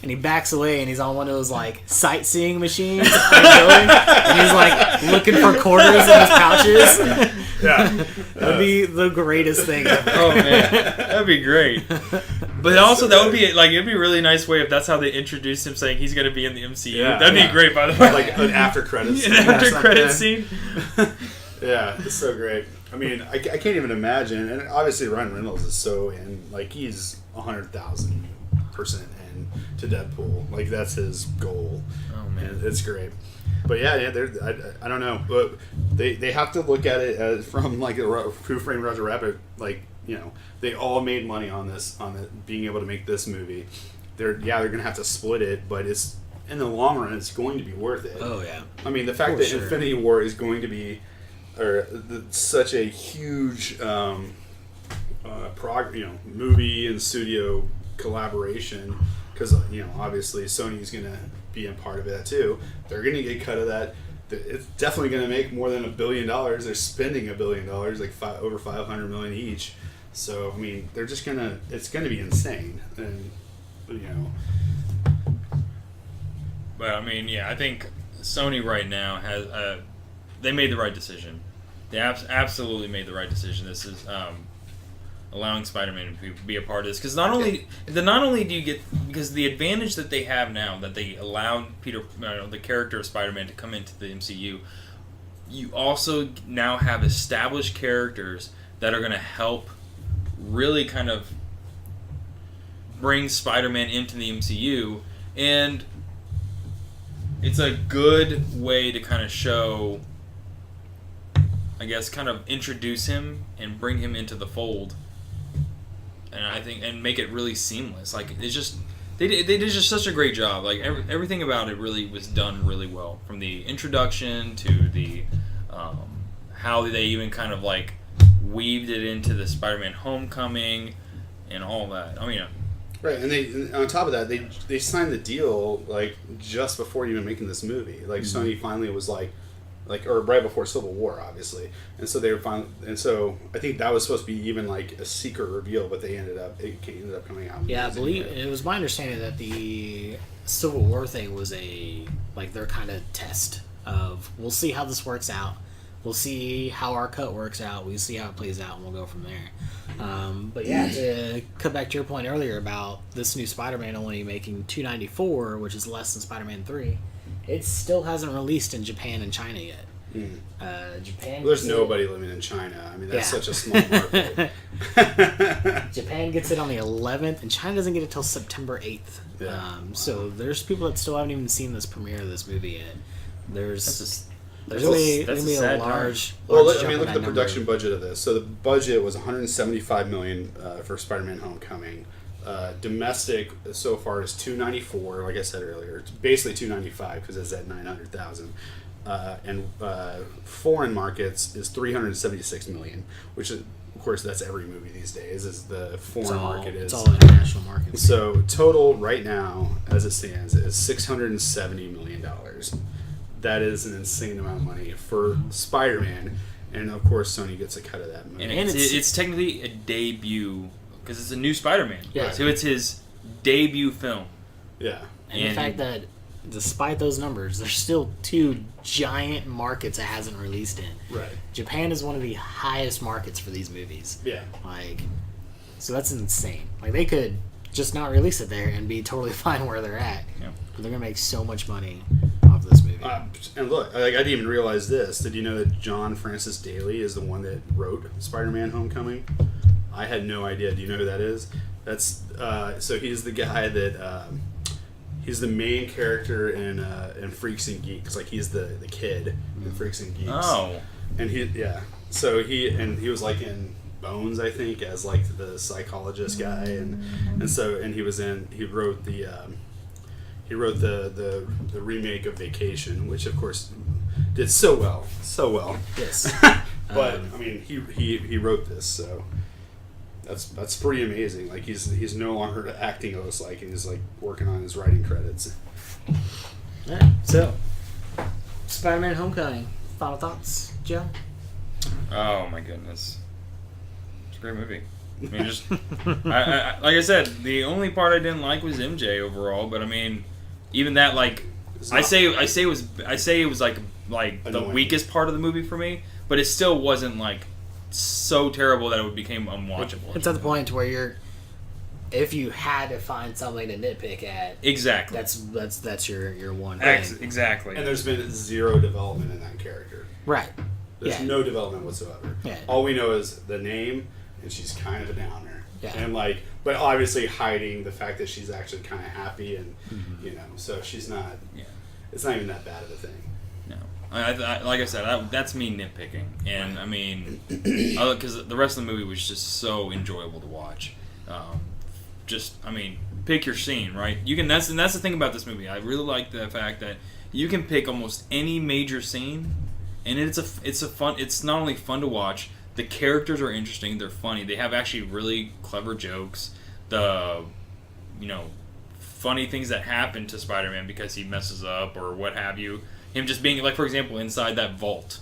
and he backs away, and he's on one of those like sightseeing machines, and he's like looking for quarters in his pouches. Yeah, That'd be the greatest thing ever. Oh man, that'd be great. But also, that would be like it'd be a really nice way if that's how they introduced him, saying he's gonna be in the MCU. Yeah, That'd be great, by the way. like an after credits. An after credit scene. Yeah, it's so great. I mean, I can't even imagine. And obviously, Ryan Reynolds is so in. Like he's 100,000% in to Deadpool. Like that's his goal. Oh man, and it's great. But yeah, I don't know. But they have to look at it as from like Who Framed Roger Rabbit. Like they all made money on being able to make this movie. They're gonna have to split it, but it's in the long run, it's going to be worth it. Oh yeah. I mean, the fact that Infinity War is going to be such a huge movie and studio collaboration, because obviously Sony's gonna be a part of that too. They're gonna get cut of that. It's definitely gonna make more than $1 billion. They're spending $1 billion, like over $500 million each. So I mean, they're just it's gonna be insane, and But I mean, yeah, I think Sony right now has they made the right decision. They absolutely made the right decision. This is allowing Spider-Man to be a part of this, because not only do you get, because the advantage that they have now that they allowed the character of Spider-Man to come into the MCU, you also now have established characters that are going to help really kind of bring Spider-Man into the MCU, and it's a good way to kind of show, I guess, kind of introduce him and bring him into the fold, and I think, and make it really seamless. Like it's just they did just such a great job. Like everything about it really was done really well, from the introduction to the how they even kind of like weaved it into the Spider-Man Homecoming and all that. I mean. Right, and on top of that, they signed the deal like just before even making this movie. Like Sony finally was like, or right before Civil War, obviously, and so they were finally, and so I think that was supposed to be even like a secret reveal, but it ended up coming out. Yeah, I believe it was my understanding that the Civil War thing was their kind of test of, we'll see how this works out. We'll see how our cut works out. We'll see how it plays out, and we'll go from there. But yeah, to cut back to your point earlier about this new Spider-Man only making $294, which is less than Spider-Man 3, it still hasn't released in Japan and China yet. Japan. There's nobody living in China. I mean, that's such a small market. Japan gets it on the 11th, and China doesn't get it till September 8th. Yeah. So there's people that still haven't even seen this premiere of this movie yet. There's That's gonna a be a sad large. Well, large I jump mean, in look at that the number. production budget of this. So the budget was $175 million for Spider-Man: Homecoming. Domestic so far is $294. Like I said earlier, it's basically $295 because it's at $900,000. And foreign markets is $376 million, which is, of course, that's every movie these days. Is the foreign market is. It's all international markets. So total right now, as it stands, is $670 million. That is an insane amount of money for Spider-Man, and of course Sony gets a cut of that movie. And it's technically a debut because it's a new Spider-Man. Yeah. So it's his debut film. Yeah. And the fact that, despite those numbers, there's still 2 giant markets it hasn't released in. Right. Japan is one of the highest markets for these movies. Yeah. Like, so that's insane. Like, they could just not release it there and be totally fine where they're at. Yeah. But they're gonna make so much money off this movie. And look, I didn't even realize this. Did you know that John Francis Daly is the one that wrote Spider-Man: Homecoming? I had no idea. Do you know who that is? That's so he's the guy that he's the main character in Freaks and Geeks. Like he's the kid in Freaks and Geeks. Oh. And so he was like in Bones, I think, as like the psychologist guy, and he wrote the remake of Vacation, which of course did so well. Yes. But I mean, he wrote this, so that's pretty amazing. Like he's no longer acting host, like, and he's like working on his writing credits. Alright, so Spider-Man: Homecoming. Final thoughts, Joe? Oh my goodness, it's a great movie. I mean, just I like I said, the only part I didn't like was MJ overall, but I mean, even that, like, I say it was like the annoying. weakest part of the movie for me, but it still wasn't like so terrible that it became unwatchable. It's at the point where if you had to find something to nitpick at, exactly. that's your one thing. Exactly. And there's been zero development in that character. Right. There's no development whatsoever. Yeah. All we know is the name, and she's kind of a downer. Yeah. And like, but obviously hiding the fact that she's actually kind of happy, and so she's not. Yeah. It's not even that bad of a thing. No, I like I said, that's me nitpicking, and I mean, because the rest of the movie was just so enjoyable to watch. Pick your scene, right? You can. That's the thing about this movie. I really like the fact that you can pick almost any major scene, and it's a fun. It's not only fun to watch. The characters are interesting. They're funny. They have actually really clever jokes. Funny things that happen to Spider-Man because he messes up or what have you. Him just being, like, for example, inside that vault.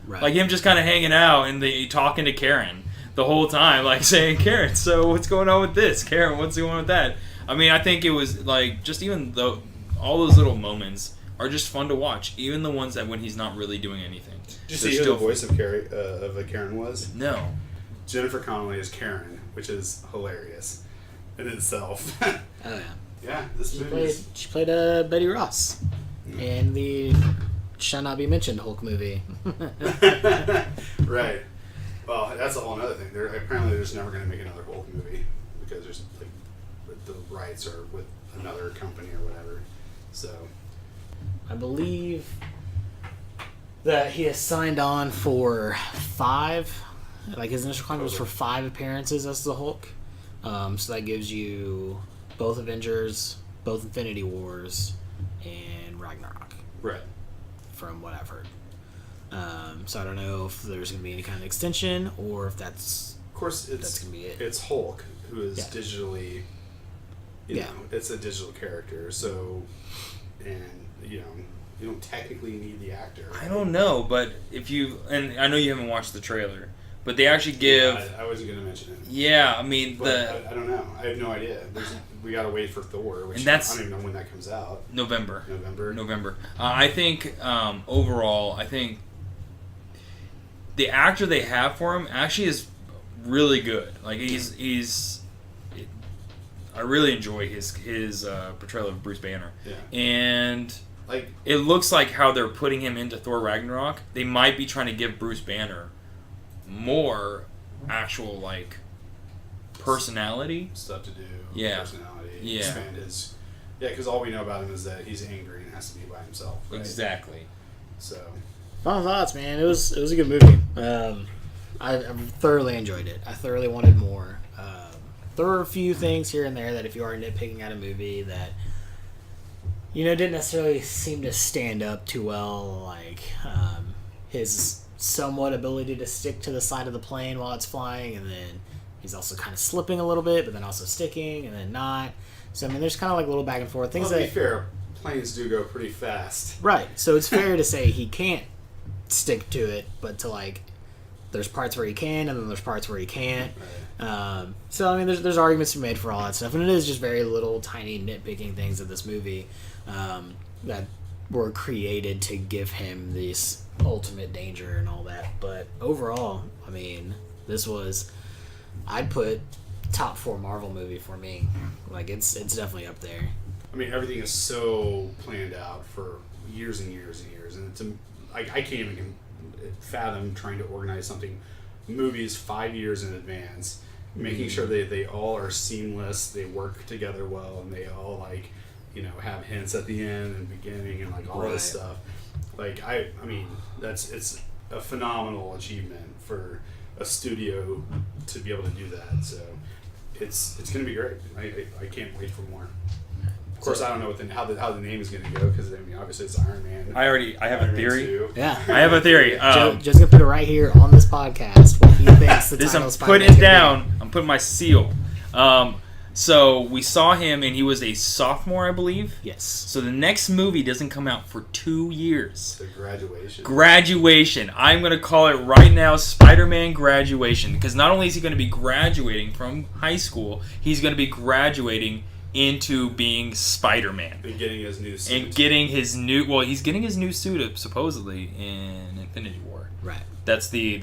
Right. Like, him just kind of hanging out and talking to Karen the whole time, like, saying, Karen, so what's going on with this? Karen, what's going on with that? I mean, I think it was, like, just even though all those little moments are just fun to watch, even the ones that when he's not really doing anything. Did you see who the voice of Karen was? No. Jennifer Connelly is Karen, which is hilarious in itself. Oh yeah. Yeah, this movie. She played Betty Ross in the shall not be mentioned Hulk movie. Right. Well, that's a whole other thing. Apparently, they're just never going to make another Hulk movie because there's like the rights are with another company or whatever. So, I believe that he has signed on for 5. Like his initial contract was for 5 appearances as the Hulk. So that gives you both Avengers, both Infinity Wars, and Ragnarok. right. From what I've heard. So I don't know if there's going to be any kind of extension or if that's. Of course, that's going to be it. It's Hulk, who is digitally. You Yeah. know, it's a digital character. So, and you don't technically need the actor. I don't know, but and I know you haven't watched the trailer, but they actually give. Yeah, I wasn't going to mention it. Yeah, I mean But I don't know. I have no idea. We got to wait for Thor, which And that's- I don't even know when that comes out. November. November. I think overall, I think the actor they have for him actually is really good. Like he's I really enjoy his portrayal of Bruce Banner. Yeah. And Like, it looks like how they're putting him into Thor Ragnarok. They might be trying to give Bruce Banner more actual like personality. stuff to do. Yeah. Personality. Yeah. Expand his. Yeah, because all we know about him is that he's angry and has to be by himself. Right? Exactly. So. Final thoughts, man. It was a good movie. I thoroughly enjoyed it. I thoroughly wanted more. There were a few things here and there that if you are nitpicking at a movie that didn't necessarily seem to stand up too well, like his somewhat ability to stick to the side of the plane while it's flying, and then he's also kind of slipping a little bit, but then also sticking, and then not. So I mean, there's kind of like a little back and forth things. Well, to be fair, planes do go pretty fast. Right. So it's fair to say he can't stick to it, but to like, there's parts where he can, and then there's parts where he can't. Right. So I mean, there's arguments to be made for all that stuff, and it is just very little, tiny, nitpicking things of this movie that were created to give him this ultimate danger and all that. But overall, I mean, this was, I'd put top 4 Marvel movie for me. Like it's definitely up there. I mean, everything is so planned out for years and years and years, and I can't even fathom trying to organize something, movies 5 years in advance, making sure they all are seamless, they work together well, and they all like, you know, have hints at the end and beginning and like all this stuff. Like I mean, it's a phenomenal achievement for a studio to be able to do that. So it's going to be great. I can't wait for more. Of course, I don't know how the name is going to go because I mean, obviously it's Iron Man. I have a theory. 2. Yeah, I have a theory. Joe's gonna put it right here on this podcast. What he thinks the title I'm of putting it down. I'm putting my seal. So we saw him, and he was a sophomore, I believe. Yes. So the next movie doesn't come out for 2 years. So graduation. Graduation. I'm going to call it right now Spider-Man Graduation. Because not only is he going to be graduating from high school, he's going to be graduating into being Spider-Man. And getting his new suit. And getting his new... Well, he's getting his new suit, supposedly, in Infinity War. Right. That's the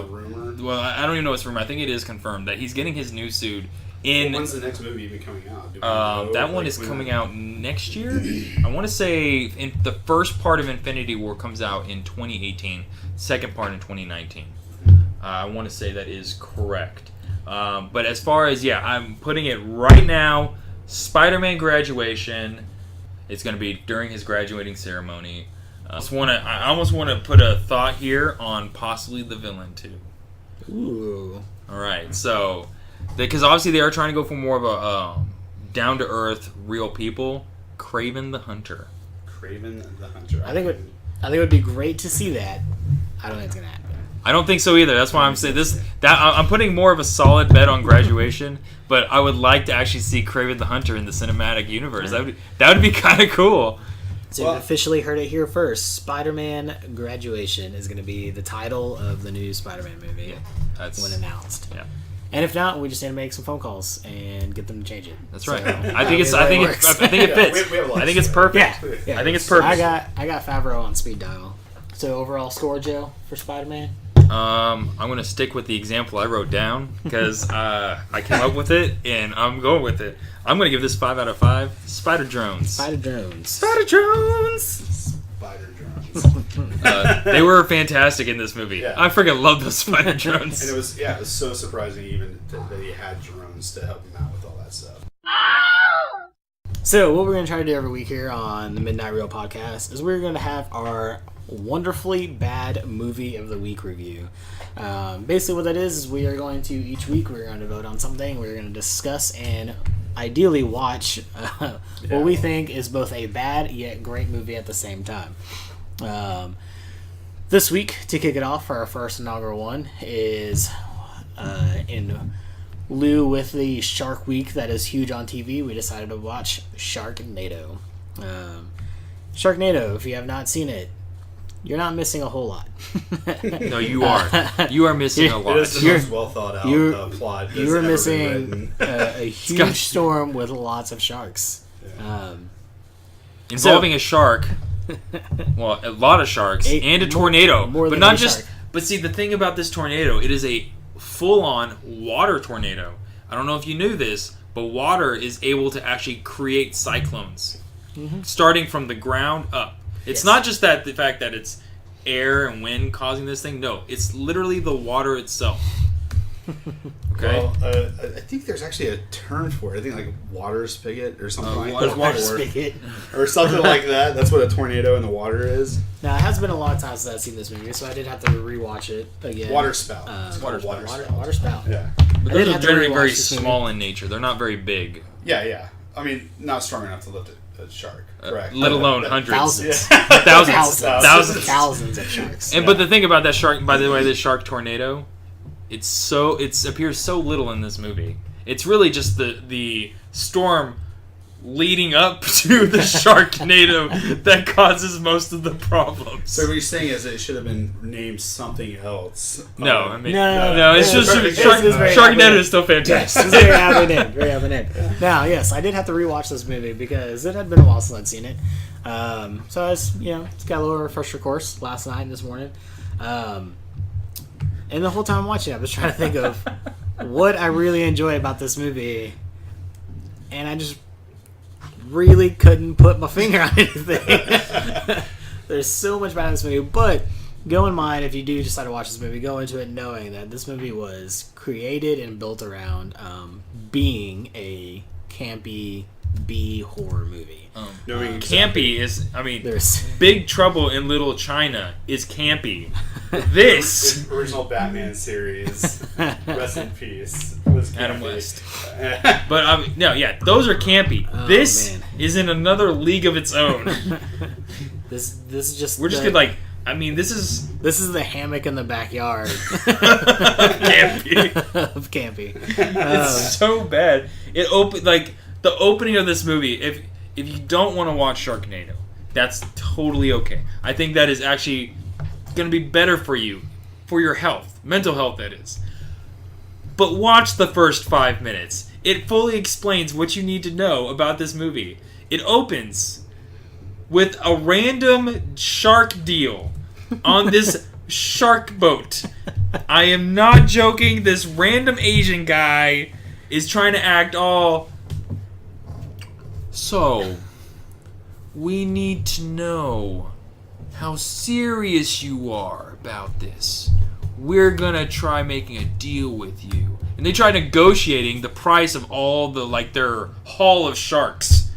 rumor. Well, I don't even know if it's rumor. I think it is confirmed that he's getting his new suit in... When's the next movie even coming out? Do we know? That one is coming out next year. I want to say in the first part of Infinity War comes out in 2018. Second part in 2019. I want to say that is correct. But as far as, I'm putting it right now, Spider-Man Graduation. It's going to be during his graduating ceremony. I almost want to put a thought here on possibly the villain too. Ooh. All right, so because obviously they are trying to go for more of a down to earth, real people. Kraven the Hunter. Kraven the Hunter. I think it would be great to see that. I don't think it's gonna happen. I don't think so either. That's why I'm saying this. That I'm putting more of a solid bet on Graduation, but I would like to actually see Kraven the Hunter in the cinematic universe. That would be kind of cool. So you've officially heard it here first. Spider-Man Graduation is going to be the title of the new Spider-Man movie when announced. Yeah. And if not, we just need to make some phone calls and get them to change it. That's right. So, I think it fits. We have I think it's perfect. Yeah. I think it's perfect. I got Favreau on speed dial. So overall score, Joe, for Spider-Man? I'm going to stick with the example I wrote down because I came up with it and I'm going with it. I'm going to give this 5 out of 5. Spider Drones. Spider Drones. Spider Drones. Spider Drones. They were fantastic in this movie. Yeah. I freaking love those Spider Drones. And it was so surprising even that he had drones to help him out with all that stuff. So what we're going to try to do every week here on the Midnight Reel podcast is we're going to have our wonderfully bad movie of the week review. Basically what that is we are going to, each week we're going to vote on something, we're going to discuss and ideally watch what we think is both a bad yet great movie at the same time. This week, to kick it off for our first inaugural one, is in lieu with the Shark Week that is huge on TV, we decided to watch Sharknado. Sharknado, if you have not seen it, you're not missing a whole lot. No, you are. You are missing a lot. It is the most well thought out plot. You are missing a huge storm with lots of sharks. Yeah. Involving a shark. Well, a lot of sharks and a tornado. More but than not a just. shark. But see, the thing about this tornado, it is a full-on water tornado. I don't know if you knew this, but water is able to actually create cyclones, starting from the ground up. It's not just the fact that it's air and wind causing this thing. No, it's literally the water itself. Okay. Well, I think there's actually a term for it. I think like water spigot or something like that. Water spigot. Or something like that. That's what a tornado in the water is. Now, it has been a long time since I've seen this movie, so I did have to rewatch it again. Water spout. It's water called spout. Water spout. Yeah. But those are generally very small in nature. They're not very big. Yeah. I mean, not strong enough to lift a shark. Correct. Let alone hundreds. Thousands. Thousands of sharks. And but the thing about that shark, by the way, this shark tornado, it appears so little in this movie. It's really just the storm leading up to to the Sharknado that causes most of the problems. So what you're saying is it should have been named something else. No, I mean, No, it's just Sharknado is still fantastic. It's very happy name. Very happy name. Now, yes, I did have to rewatch this movie because it had been a while since I'd seen it. So I was, it's got a little refresher course last night and this morning. And the whole time I'm watching it, I was trying to think of what I really enjoy about this movie. And I just really couldn't put my finger on anything. There's so much bad in this movie. But go in mind, if you do decide to watch this movie, go into it knowing that this movie was created and built around being a campy B horror movie. Campy is, There's Big Trouble in Little China is campy. This original Batman series, rest in peace, was campy. Adam West. But those are campy. This is in another league of its own. this is just We're just good, this is this is the hammock in the backyard campy. of campy. It's so bad. The opening of this movie. If you don't want to watch Sharknado, that's totally okay. I think that is actually going to be better for you, for your health, mental health, that is. But watch the first 5 minutes. It fully explains what you need to know about this movie. It opens with a random shark deal on this shark boat. I am not joking. This random Asian guy is trying to act all... So, we need to know how serious you are about this. We're gonna try making a deal with you. And they try negotiating the price of all the, their haul of sharks.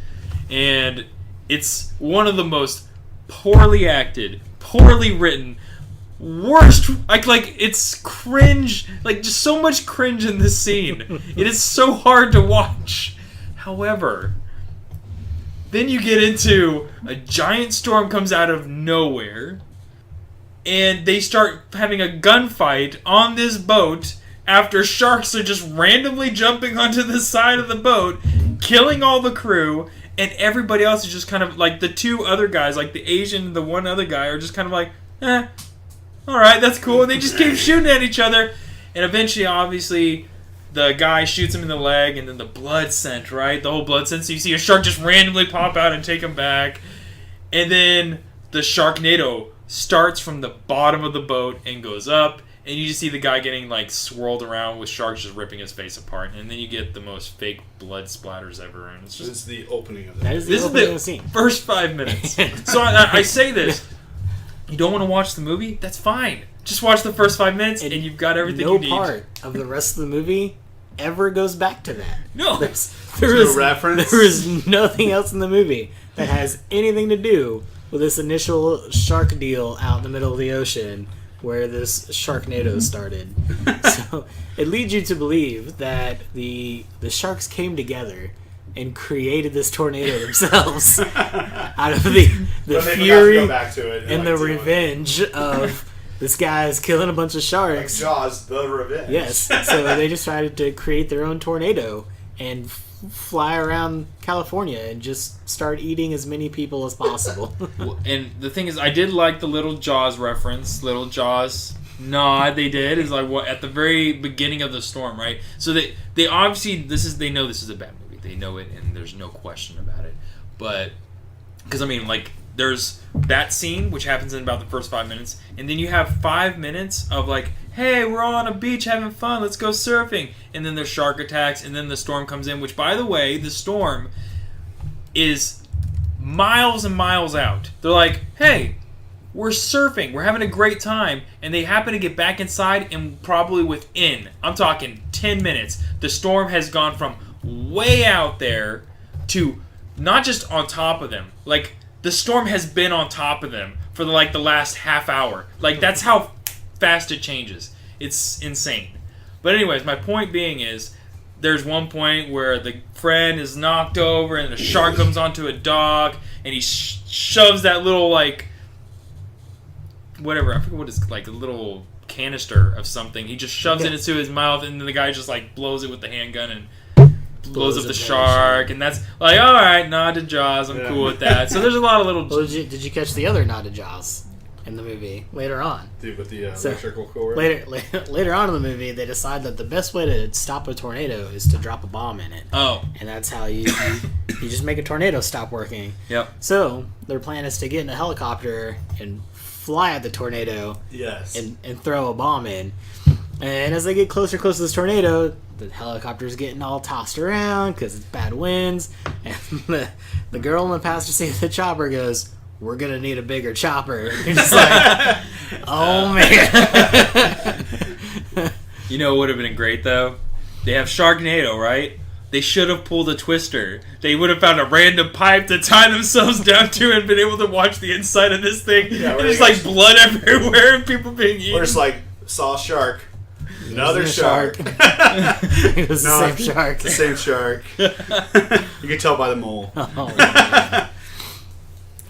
And it's one of the most poorly acted, poorly written, worst, it's cringe, just so much cringe in this scene. It is so hard to watch. However, then you get into a giant storm comes out of nowhere, and they start having a gunfight on this boat after sharks are just randomly jumping onto the side of the boat, killing all the crew, and everybody else is just kind of the two other guys, the Asian and the one other guy, are just kind of alright, that's cool, and they just keep shooting at each other, and eventually, obviously, the guy shoots him in the leg, and then the blood scent, right? The whole blood scent. So you see a shark just randomly pop out and take him back. And then the Sharknado starts from the bottom of the boat and goes up. And you just see the guy getting, swirled around with sharks just ripping his face apart. And then you get the most fake blood splatters ever. And it's just... This is the opening of This is the scene. First 5 minutes. So I say this. You don't want to watch the movie? That's fine. Just watch the first 5 minutes, and you've got everything you need. No part of the rest of the movie ever goes back to that. No. There's no reference? There is nothing else in the movie that has anything to do with this initial shark deal out in the middle of the ocean where this Sharknado started. So it leads you to believe that the sharks came together and created this tornado themselves out of the fury and the revenge of this guy's killing a bunch of sharks. Jaws, the revenge. Yes. So they decided to create their own tornado and fly around California and just start eating as many people as possible. And the thing is, I did like the Little Jaws reference. Little Jaws nod they did is at the very beginning of the storm, right? So they obviously they know this is a bad movie. They know it, and there's no question about it. But because there's that scene, which happens in about the first 5 minutes, and then you have 5 minutes of hey, we're all on a beach having fun, let's go surfing, and then there's shark attacks, and then the storm comes in, which, by the way, the storm is miles and miles out. They're hey, we're surfing, we're having a great time, and they happen to get back inside, and probably within, I'm talking 10 minutes, the storm has gone from way out there to not just on top of them, the storm has been on top of them for the last half hour. That's how fast it changes. It's insane. But anyways, my point being is there's one point where the friend is knocked over and the shark comes onto a dock and he shoves that little whatever, I forget what it's a little canister of something. He just shoves it into his mouth and then the guy just blows it with the handgun and blows up the shark, and that's like, all right, nod to Jaws. I'm cool with that. So there's a lot of little. Well, did you catch the other nod to Jaws in the movie later on? Dude, with the electrical cord. Later on in the movie, they decide that the best way to stop a tornado is to drop a bomb in it. Oh, and that's how you just make a tornado stop working. Yep. So their plan is to get in a helicopter and fly at the tornado. Yes. And throw a bomb in. And as they get closer to this tornado, the helicopter's getting all tossed around because it's bad winds. And the girl in the passenger seat of the chopper goes, "We're going to need a bigger chopper." And you're just like, oh, man. You know what would have been great, though? They have Sharknado, right? They should have pulled a Twister. They would have found a random pipe to tie themselves down to and been able to watch the inside of this thing. Yeah, and there's like blood everywhere and people being eaten. Or just like, saw a shark. Another shark. It was the same shark. The same shark. You can tell by the mole. Oh,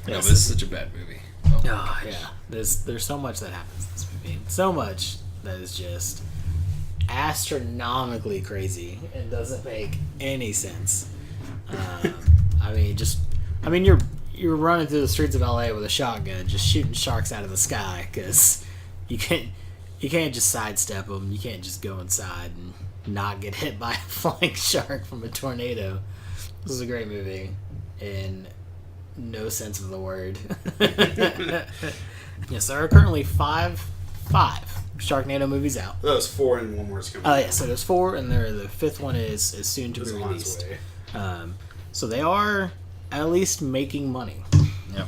No, this is such a bad movie. Oh, yeah. There's so much that happens in this movie. So much that is just astronomically crazy and doesn't make any sense. You're running through the streets of LA with a shotgun, just shooting sharks out of the sky because you can't just sidestep them. You can't just go inside and not get hit by a flying shark from a tornado. This is a great movie in no sense of the word. Yes, there are currently five Sharknado movies out. That was 4 and one more is coming. Yeah, so there's 4, and the 5th one is soon to be on its released. way. So they are at least making money. Yeah.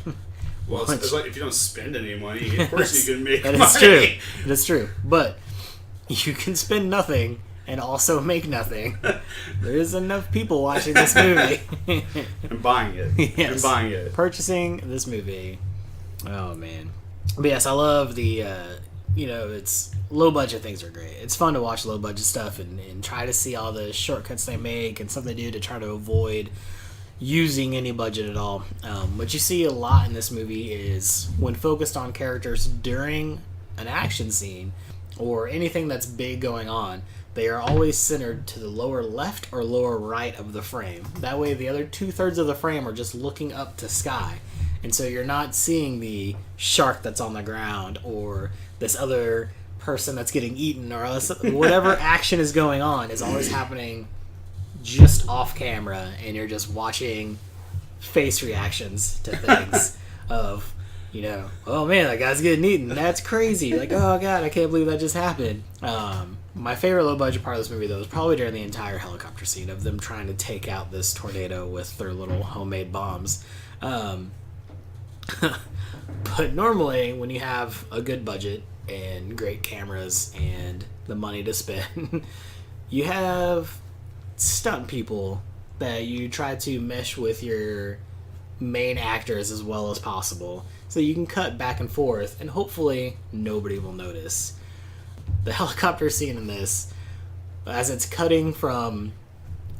Well, it's like if you don't spend any money, of course you can make money. That is true. That's true. But you can spend nothing and also make nothing. There is enough people watching this movie. And buying it. Yes. And buying it. Purchasing this movie. Oh, man. But yes, I love the... it's low budget things are great. It's fun to watch low budget stuff and try to see all the shortcuts they make and stuff they do to try to avoid using any budget at all. What you see a lot in this movie is when focused on characters during an action scene or anything that's big going on, they are always centered to the lower left or lower right of the frame. That way the other 2/3 of the frame are just looking up to sky. And so you're not seeing the shark that's on the ground or this other person that's getting eaten or else whatever action is going on is always happening just off camera, and you're just watching face reactions to things of, oh man, that guy's getting eaten. That's crazy. Like, oh god, I can't believe that just happened. My favorite low budget part of this movie, though, is probably during the entire helicopter scene of them trying to take out this tornado with their little homemade bombs. But normally, when you have a good budget and great cameras and the money to spend, you have stunt people that you try to mesh with your main actors as well as possible, so you can cut back and forth, and hopefully nobody will notice. The helicopter scene in this, as it's cutting from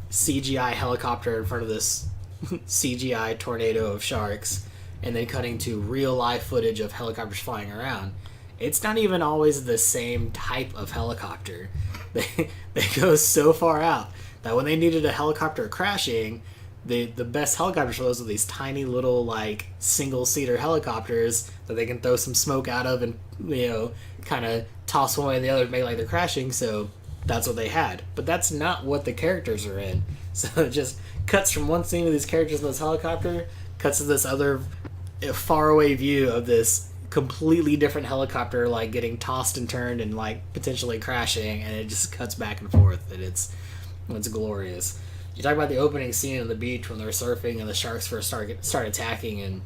CGI helicopter in front of this CGI tornado of sharks, and then cutting to real live footage of helicopters flying around, it's not even always the same type of helicopter. They go so far out that when they needed a helicopter crashing, the best helicopters for those are these tiny little like single-seater helicopters that they can throw some smoke out of and kind of toss one way or the other to make like they're crashing. So that's what they had, but that's not what the characters are in. So it just cuts from one scene of these characters in this helicopter, cuts to this other faraway view of this completely different helicopter like getting tossed and turned and like potentially crashing, and it just cuts back and forth, and it's glorious. You talk about the opening scene on the beach when they're surfing and the sharks first start attacking, and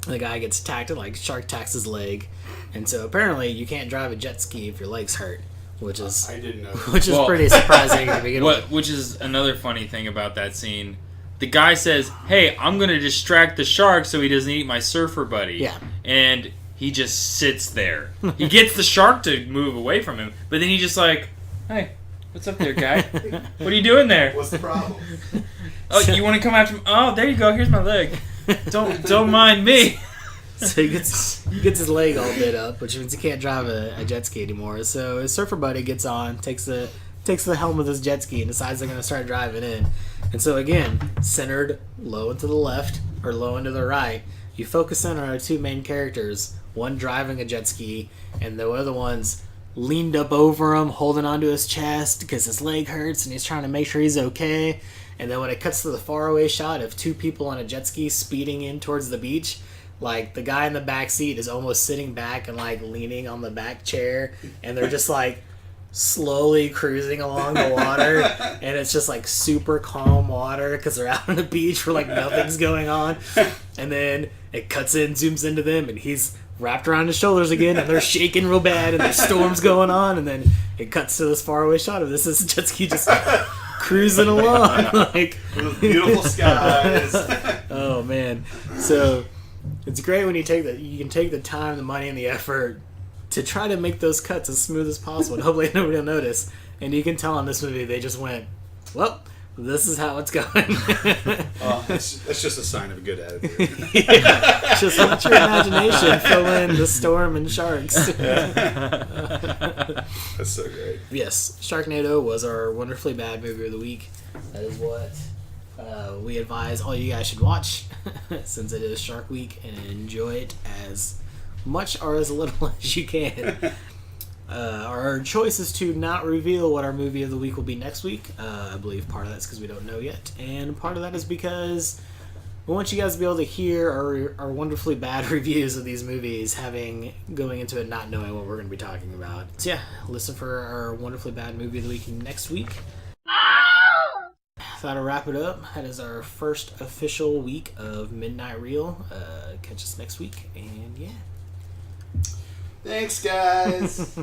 the guy gets attacked and like shark attacks his leg, and so apparently you can't drive a jet ski if your leg's hurt, which is I didn't know. Which is pretty surprising to begin with. Which is another funny thing about that scene. The guy says, "Hey, I'm going to distract the shark so he doesn't eat my surfer buddy." Yeah. And he just sits there. He gets the shark to move away from him, but then he just like, "Hey, what's up there, guy? What are you doing there? What's the problem?" Oh, you want to come after me? Oh, there you go. Here's my leg. Don't mind me." So he gets his leg all bit up, which means he can't drive a jet ski anymore. So his surfer buddy gets on, takes the takes the helm of this jet ski and decides they're going to start driving in. And so again, centered low and to the left or low and to the right, you focus in on our two main characters, one driving a jet ski and the other one's leaned up over him, holding onto his chest because his leg hurts and he's trying to make sure he's okay. And then when it cuts to the faraway shot of two people on a jet ski speeding in towards the beach, like the guy in the back seat is almost sitting back and like leaning on the back chair, and they're just like slowly cruising along the water, and it's just like super calm water because they're out on the beach where like nothing's going on. And then it cuts in, zooms into them, and he's wrapped around his shoulders again, and they're shaking real bad, and there's storms going on. And then it cuts to this faraway shot of this is jet ski just cruising along like beautiful skies. Oh man, so it's great when you can take the time, the money, and the effort to try to make those cuts as smooth as possible, and hopefully nobody will notice. And you can tell in this movie they just went, well, this is how it's going. That's just a sign of a good attitude. Yeah, just let your imagination fill in the storm and sharks. That's so great. Yes, Sharknado was our wonderfully bad movie of the week. That is what we advise all you guys should watch since it is Shark Week, and enjoy it as much or as little as you can. Our choice is to not reveal what our movie of the week will be next week. I believe part of that's because we don't know yet, and part of that is because we want you guys to be able to hear our wonderfully bad reviews of these movies, going into it not knowing what we're going to be talking about. So yeah, listen for our wonderfully bad movie of the week next week. That'll wrap it up. That is our first official week of Midnight Reel. Catch us next week, and yeah. Thanks, guys.